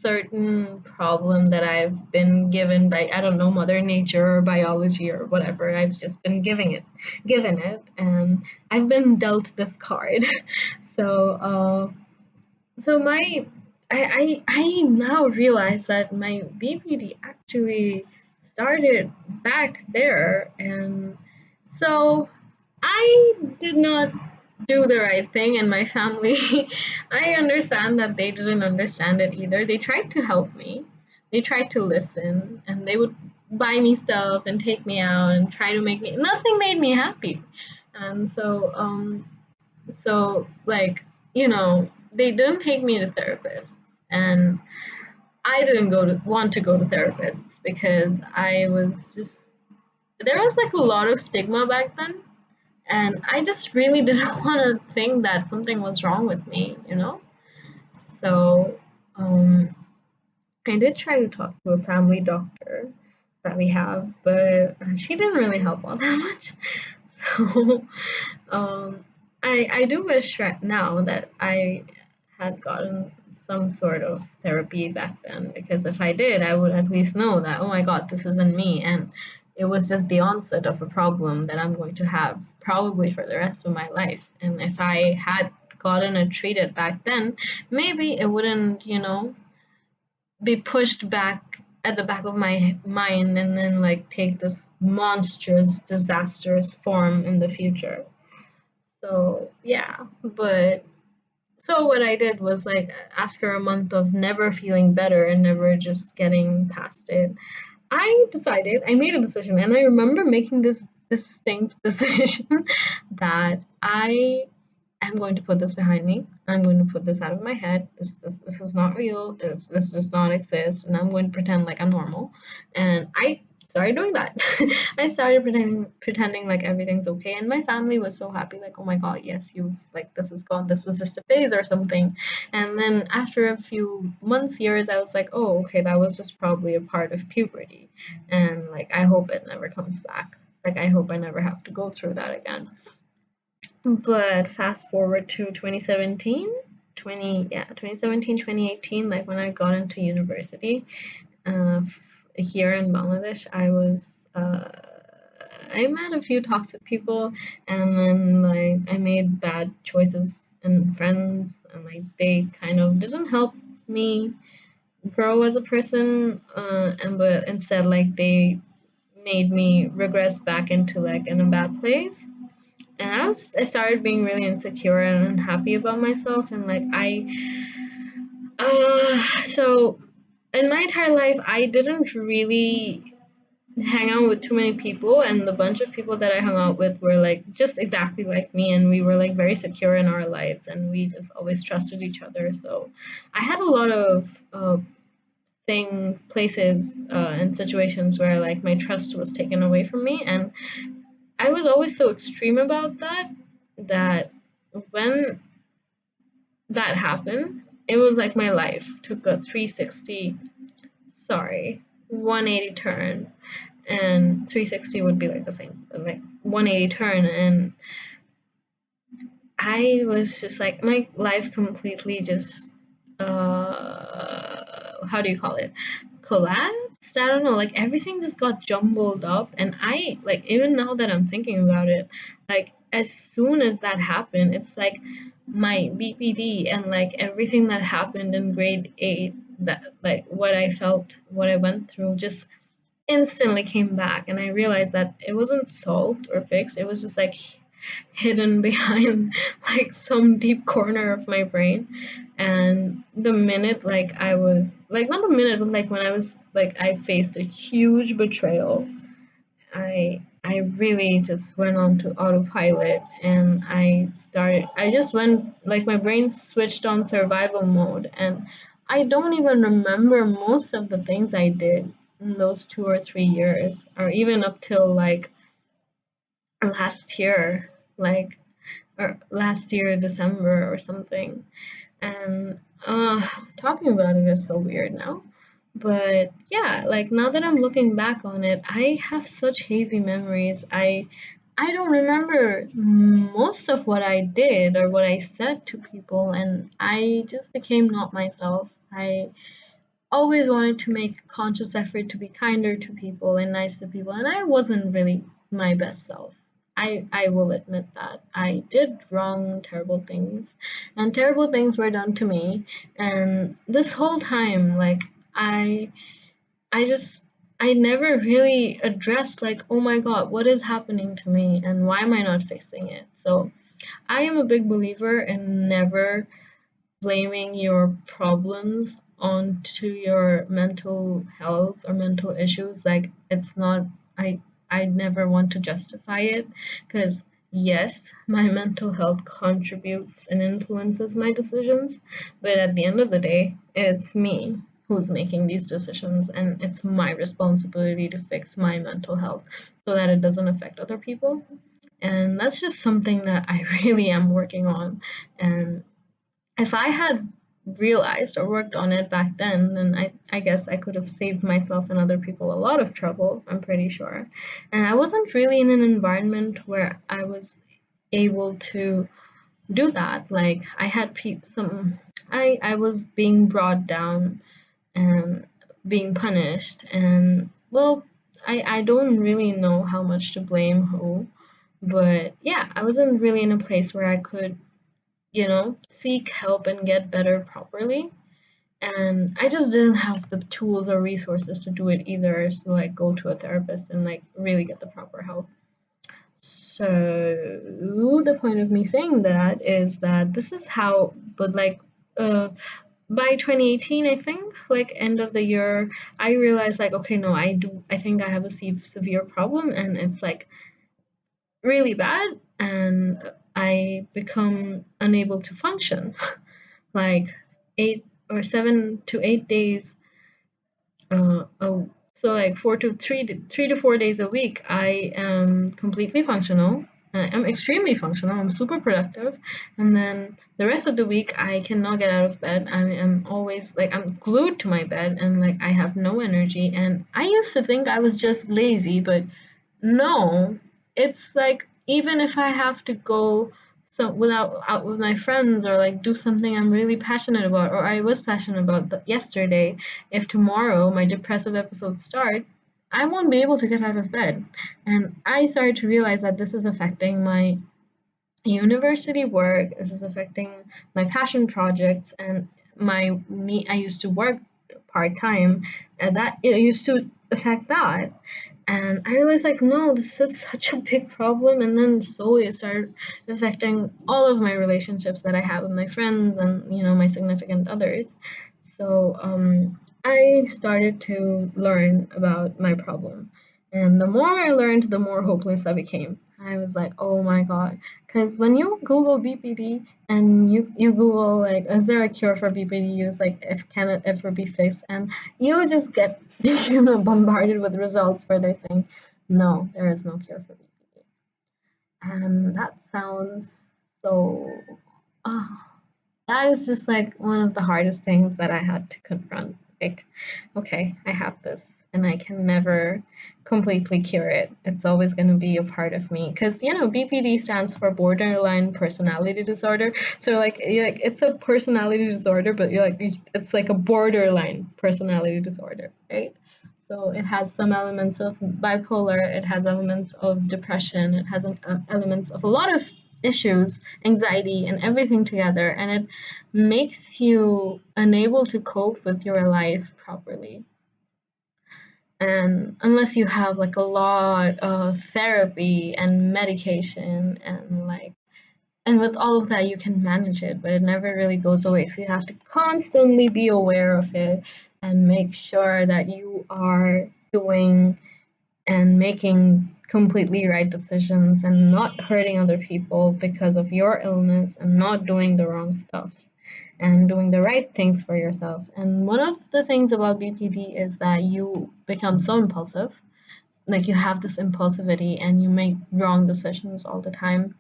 certain problem that I've been given by, I don't know, Mother Nature or biology or whatever. I've just been given it, and I've been dealt this card. So so my I now realize that my BPD actually started back there, and so I did not do the right thing, and my family, I understand that they didn't understand it either. They tried to help me, they tried to listen, and they would buy me stuff and take me out and try to make me. Nothing made me happy, and so like they didn't take me to therapists, and I didn't want to go to therapists because I was just there was like a lot of stigma back then, and I just really didn't want to think that something was wrong with me. So um, I did try to talk to a family doctor that we have, but she didn't really help all that much. So um, I do wish right now that I had gotten some sort of therapy back then, because if I did, I would at least know that, oh my God, this isn't me, and it was just the onset of a problem that I'm going to have probably for the rest of my life. And if I had gotten it treated back then, maybe it wouldn't be pushed back at the back of my mind and then like take this monstrous, disastrous form in the future. So yeah, but so what I did was like after a month of never feeling better and never just getting past it, I made a decision, and I remember making this distinct decision that I am going to put this behind me. I'm going to put this out of my head. This is not real. This does not exist, and I'm going to pretend like I'm normal. And I started doing that. I started pretending like everything's okay, and my family was so happy. Like, oh my God, yes, you like this is gone. This was just a phase or something. And then after a few months, years, I was like, oh, okay, that was just probably a part of puberty, and like I hope it never comes back. Like I hope I never have to go through that again. But fast forward to 2017, 2017, 2018, like when I got into university, here in Bangladesh, uh, I met a few toxic people, and then like I made bad choices and friends, and like they kind of didn't help me grow as a person, and but instead like they made me regress back into like in a bad place. And I started being really insecure and unhappy about myself, and like so in my entire life I didn't really hang out with too many people, and the bunch of people that I hung out with were like just exactly like me, and we were like very secure in our lives, and we just always trusted each other. So I had a lot of places and situations where like my trust was taken away from me, and I was always so extreme about that when that happened, it was like my life took a 360, sorry, 180 turn, and 360 would be like the same, but like 180 turn, and I was just like my life completely just how do you call it? Collapsed? I don't know, like everything just got jumbled up, and I like even now that I'm thinking about it, like as soon as that happened, it's like my BPD and like everything that happened in grade 8, that like what I felt, what I went through just instantly came back, and I realized that it wasn't solved or fixed. It was just like hidden behind like some deep corner of my brain. And the minute like I was like not the minute, but like when I was like I faced a huge betrayal, I really just went on to autopilot, and I just went like my brain switched on survival mode, and I don't even remember most of the things I did in those 2 or 3 years, or even up till like last year, like or last year December or something. And talking about it is so weird now. But yeah, like now that I'm looking back on it, I have such hazy memories. I don't remember most of what I did or what I said to people, and I just became not myself. I always wanted to make a conscious effort to be kinder to people and nice to people, and I wasn't really my best self. I will admit that I did wrong, terrible things, and terrible things were done to me. And this whole time, like I I just I never really addressed like, oh my God, what is happening to me, and why am I not fixing it? So I am a big believer in never blaming your problems onto your mental health or mental issues. Like it's not, I never want to justify it, because yes, my mental health contributes and influences my decisions, but at the end of the day it's me who's making these decisions, and it's my responsibility to fix my mental health so that it doesn't affect other people. And that's just something that I really am working on. And if I had realized or worked on it back then I guess I could have saved myself and other people a lot of trouble, I'm pretty sure. And I wasn't really in an environment where I was able to do that. Like I had some, I was being brought down and being punished, and well, I don't really know how much to blame who, but yeah, I wasn't really in a place where I could, seek help and get better properly. And I just didn't have the tools or resources to do it either. So like go to a therapist and like really get the proper help. So the point of me saying that is that this is how, but like uh by 2018, I think, like end of the year, I realized like, okay, no, I think I have a severe problem, and it's like really bad, and I become unable to function. Like 8 or 7 to 8 days. So like 3 to 4 days a week, I am completely functional. I'm extremely functional. I'm super productive, and then the rest of the week, I cannot get out of bed. I am always like I'm glued to my bed, and like I have no energy. And I used to think I was just lazy, but no, it's like even if I have to go without out with my friends or like do something I'm really passionate about or I was passionate about yesterday, if tomorrow my depressive episodes start, I won't be able to get out of bed. And I started to realize that this is affecting my university work, this is affecting my passion projects and my me I used to work part time, and that it used to affect that. And I realized like no, this is such a big problem, and then slowly it started affecting all of my relationships that I have with my friends and my significant others. So I started to learn about my problem. And the more I learned, the more hopeless I became. I was like, oh my God. Because when you Google BPD and you Google, like, is there a cure for BPD use? Like, if can it ever be fixed? And you just get bombarded with results where they're saying, no, there is no cure for BPD. And that sounds so. ah, that is just like one of the hardest things that I had to confront. Like, okay, I have this and I can never completely cure it. It's always going to be a part of me because BPD stands for borderline personality disorder. So like it's a personality disorder, but it's like a borderline personality disorder, right? So it has some elements of bipolar, it has elements of depression, it has elements of a lot of issues, anxiety, and everything together, and it makes you unable to cope with your life properly. And unless you have like a lot of therapy and medication and with all of that you can manage it, but it never really goes away. So you have to constantly be aware of it and make sure that you are doing and making completely right decisions and not hurting other people because of your illness, and not doing the wrong stuff and doing the right things for yourself. And one of the things about BPD is that you become so impulsive. like you have this impulsivity and you make wrong decisions all the time,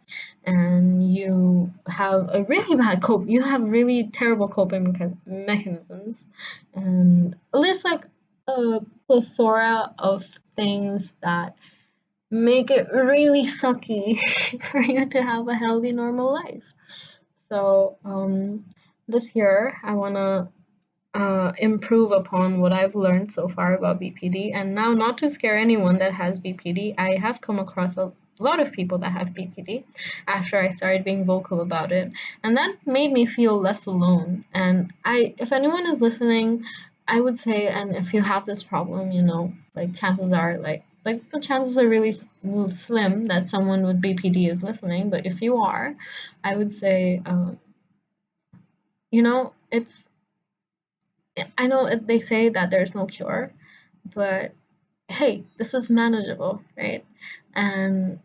and you have a really bad cope you have really terrible coping mechanisms, and there's like a plethora of things that make it really sucky for you to have a healthy normal life. So this year I want to improve upon what I've learned so far about BPD. And now, not to scare anyone that has BPD, I have come across a lot of people that have BPD after I started being vocal about it. And that made me feel less alone. And if anyone is listening, I would say, and if you have this problem, like chances are, like the chances are really slim that someone with BPD is listening. But if you are, I would say, it's I know they say that there's no cure, but hey, this is manageable, right? And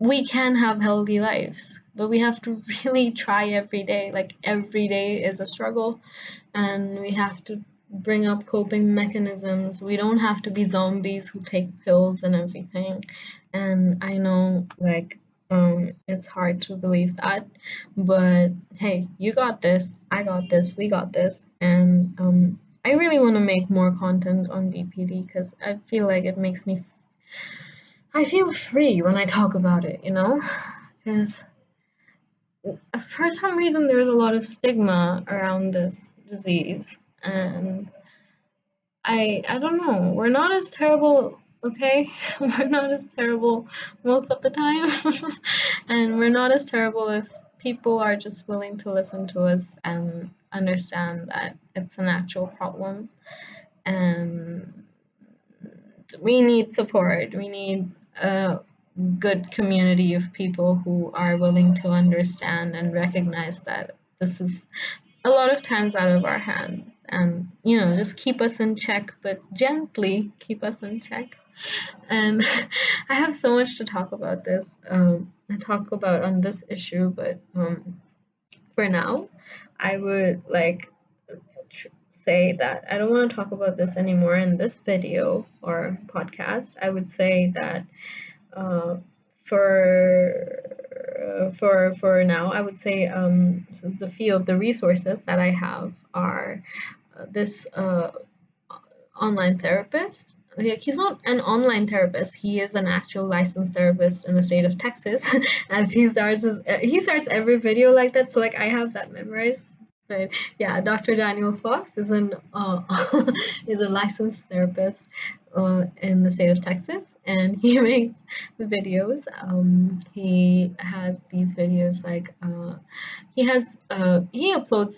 we can have healthy lives, but we have to really try every day. Like every day is a struggle, and we have to bring up coping mechanisms. We don't have to be zombies who take pills and everything. And I know, like, it's hard to believe that, but hey, you got this, I got this, we got this, and I really want to make more content on BPD because I feel like it makes me I feel free when I talk about it, because for some reason there's a lot of stigma around this disease, and I don't know. We're not as terrible, okay? We're not as terrible most of the time. And we're not as terrible if people are just willing to listen to us and understand that it's an actual problem. And we need support. We need a good community of people who are willing to understand and recognize that this is a lot of times out of our hands, and just keep us in check, but gently keep us in check. And I have so much to talk about this and talk about on this issue, but for now I would like say that I don't want to talk about this anymore in this video or podcast. I would say that uh, for now, I would say so the few of the resources that I have are this online therapist. Like, he's not an online therapist. He is an actual licensed therapist in the state of Texas. As he starts every video like that. So like I have that memorized. But yeah, Dr. Daniel Fox is an is a licensed therapist in the state of Texas, and he makes videos. He has these videos like he uploads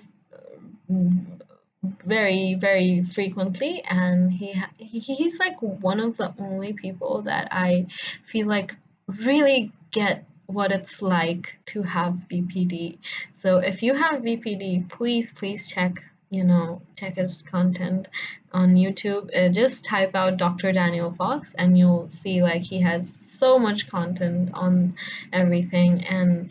very very frequently, and he's like one of the only people that I feel like really get what it's like to have BPD. So if you have BPD, please check his content on YouTube. Just type out Dr. Daniel Fox and you'll see like he has so much content on everything. And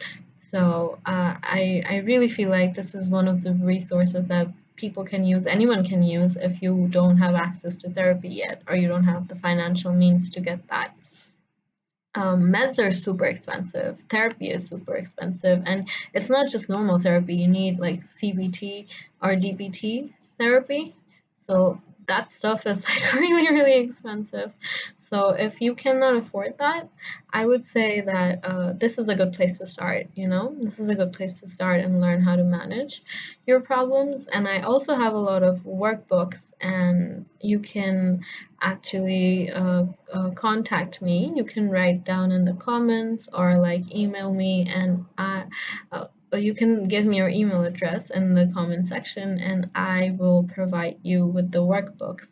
so I really feel like this is one of the resources that people can use, anyone can use, if you don't have access to therapy yet or you don't have the financial means to get that. Meds are super expensive, therapy is super expensive, and it's not just normal therapy. You need like CBT or DBT therapy. So that stuff is like really, really expensive. So if you cannot afford that, I would say that this is a good place to start. This is a good place to start and learn how to manage your problems. And I also have a lot of workbooks, and you can actually contact me. You can write down in the comments or like email me, and you can give me your email address in the comment section, and I will provide you with the workbooks.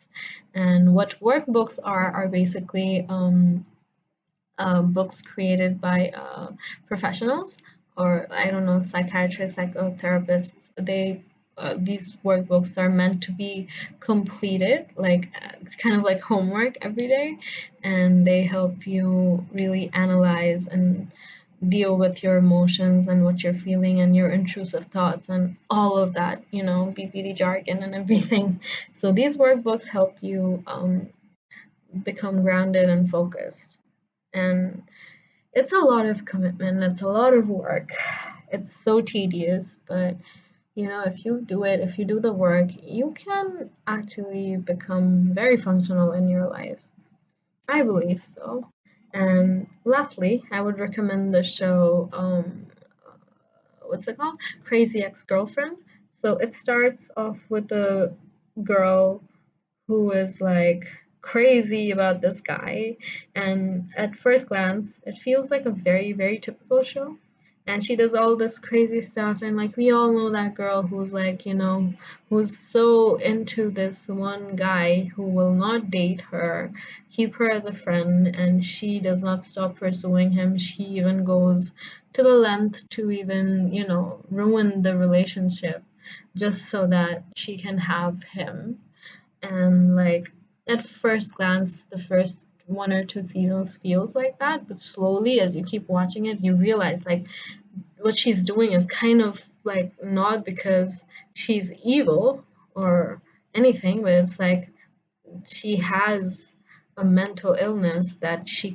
And what workbooks are basically books created by professionals, or I don't know, psychiatrists, psychotherapists. These workbooks are meant to be completed, like kind of like homework every day, and they help you really analyze and deal with your emotions and what you're feeling and your intrusive thoughts and all of that, BPD jargon and everything. So these workbooks help you become grounded and focused. And it's a lot of commitment, it's a lot of work. It's so tedious, but if you do it, if you do the work, you can actually become very functional in your life. I believe so. And lastly, I would recommend the show, what's it called? Crazy Ex-Girlfriend. So it starts off with a girl who is like crazy about this guy, and at first glance it feels like a very very typical show, and she does all this crazy stuff, and like we all know that girl who's like who's so into this one guy who will not date her, keep her as a friend, and she does not stop pursuing him. She even goes to the length to even ruin the relationship just so that she can have him. And like at first glance, the first one or two seasons feels like that, but slowly as you keep watching it, you realize like what she's doing is kind of like not because she's evil or anything, but it's like she has a mental illness that she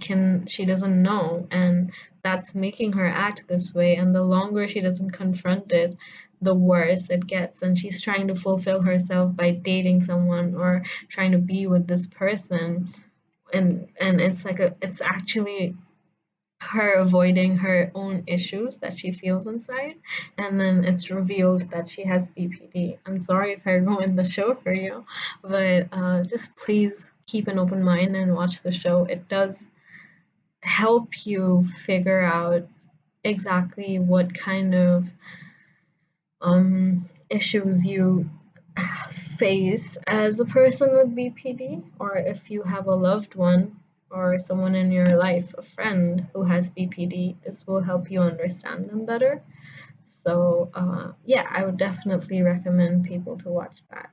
doesn't know, and that's making her act this way, and the longer she doesn't confront it, the worse it gets, and she's trying to fulfill herself by dating someone or trying to be with this person, and it's actually her avoiding her own issues that she feels inside, and then it's revealed that she has BPD. I'm sorry if I ruined the show for you, but just please keep an open mind and watch the show. It does help you figure out exactly what kind of issues you face as a person with BPD, or if you have a loved one or someone in your life, a friend who has BPD, this will help you understand them better. So, yeah, I would definitely recommend people to watch that.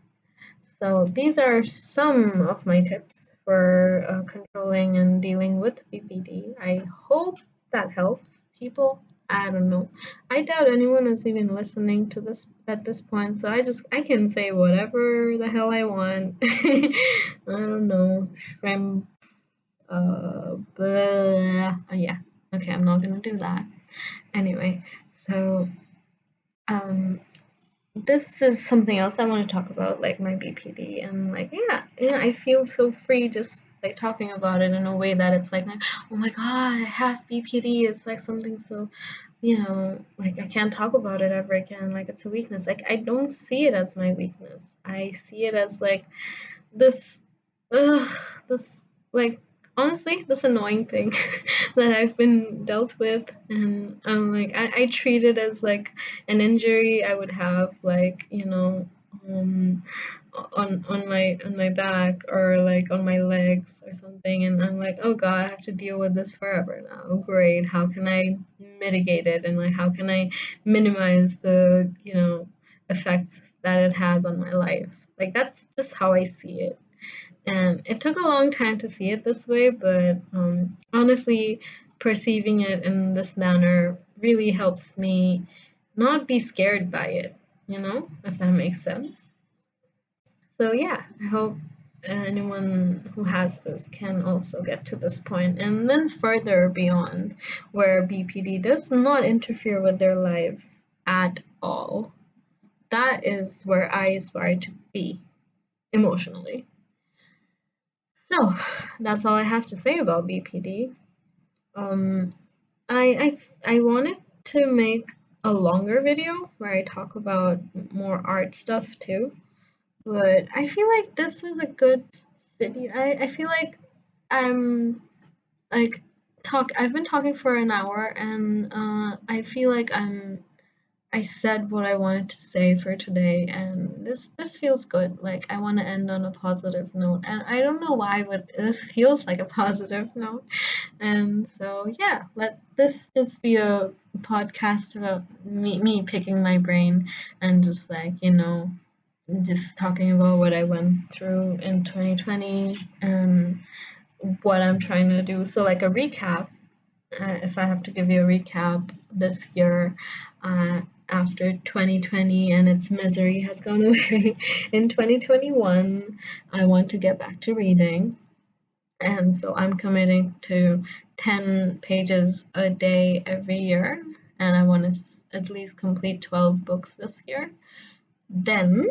So, these are some of my tips for controlling and dealing with BPD. I hope that helps people. I don't know. I doubt anyone is even listening to this at this point, so I can say whatever the hell I want. I don't know. Shrimp. Blah. Yeah. Okay, I'm not gonna do that. Anyway, so um, this is something else I want to talk about, like my BPD, and like yeah, I feel so free just like talking about it in a way that it's like, oh my god, I have BPD. It's like something so, like I can't talk about it ever again. Like it's a weakness. Like I don't see it as my weakness. I see it as like this ugh, this like honestly this annoying thing that I've been dealt with, and like I treat it as like an injury I would have, like um on my back or like on my legs or something, and I'm like, oh god, I have to deal with this forever now. Great, how can I mitigate it, and like how can I minimize the effects that it has on my life? Like that's just how I see it, and it took a long time to see it this way, but honestly, perceiving it in this manner really helps me not be scared by it, if that makes sense. So, yeah, I hope anyone who has this can also get to this point and then further beyond, where BPD does not interfere with their life at all. That is where I aspire to be emotionally. So that's all I have to say about BPD. Um, I wanted to make a longer video where I talk about more art stuff too, but I feel like this is a good video. I feel like I'm like I've been talking for an hour, and I feel like I said what I wanted to say for today, and this feels good. Like I want to end on a positive note, and I don't know why, but this feels like a positive note. And so yeah, let this just be a podcast about me picking my brain and just like just talking about what I went through in 2020 and what I'm trying to do. So like a recap, if I have to give you a recap this year, uh, after 2020 and its misery has gone away, in 2021, I want to get back to reading. And so I'm committing to 10 pages a day every year, and I want to at least complete 12 books this year. Then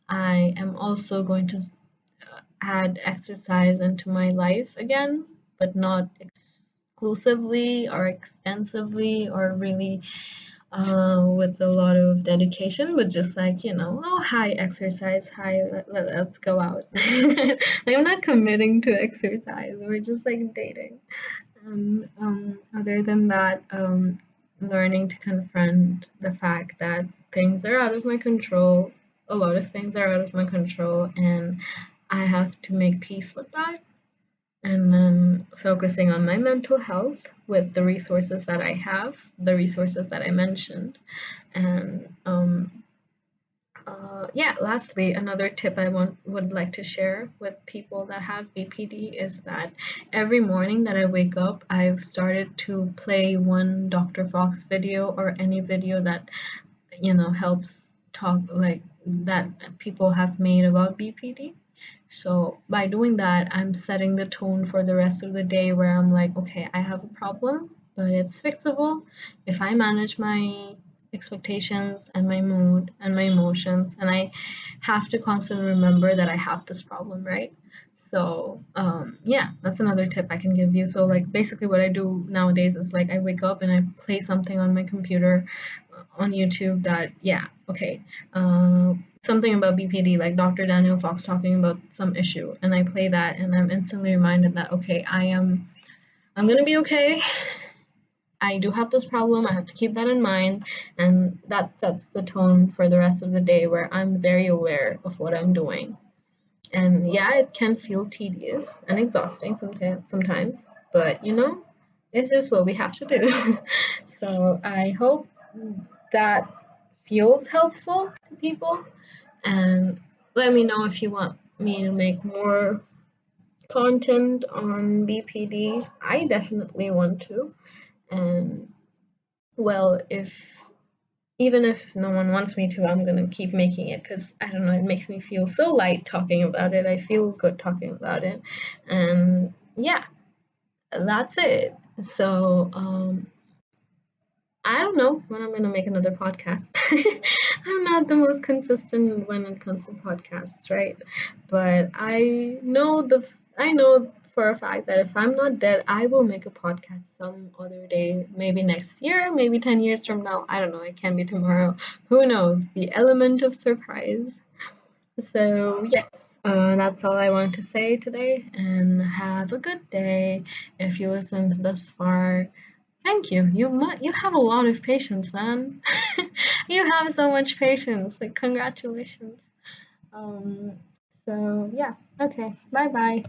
I am also going to add exercise into my life again, but not exclusively or extensively or really with a lot of dedication, but just like, oh, hi, exercise, hi, let's go out. Like, I'm not committing to exercise, we're just like dating. And other than that, learning to confront the fact that things are out of my control, a lot of things are out of my control, and I have to make peace with that. And then focusing on my mental health with the resources that I have, the resources that I mentioned. And yeah, lastly, another tip I would like to share with people that have BPD is that every morning that I wake up, I've started to play one Dr. Fox video or any video that helps talk like that people have made about BPD. So by doing that, I'm setting the tone for the rest of the day where I'm like, okay, I have a problem, but it's fixable if I manage my expectations and my mood and my emotions. And I have to constantly remember that I have this problem, right? So, yeah, that's another tip I can give you. So, like, basically, what I do nowadays is like I wake up and I play something on my computer on YouTube that, yeah, okay, something about BPD, like Dr. Daniel Fox talking about some issue, and I play that, and I'm instantly reminded that, okay, I'm gonna be okay. I do have this problem. I have to keep that in mind, and that sets the tone for the rest of the day where I'm very aware of what I'm doing. And yeah, it can feel tedious and exhausting sometimes, but it's just what we have to do. So I hope that feels helpful to people. And let me know if you want me to make more content on BPD. I definitely want to. And well, if even if no one wants me to, I'm gonna keep making it because I don't know, it makes me feel so light talking about it. I feel good talking about it. And yeah, that's it. So, I don't know when I'm gonna make another podcast. I'm not the most consistent when it comes to podcasts, right? But I know for a fact that if I'm not dead, I will make a podcast some other day, maybe next year, maybe 10 years from now. I don't know, it can be tomorrow. Who knows? The element of surprise. So, yes, that's all I want to say today, and have a good day. If you listened this far, thank you. You have a lot of patience, man. You have so much patience. Like, congratulations. Um, so yeah. Okay. Bye bye.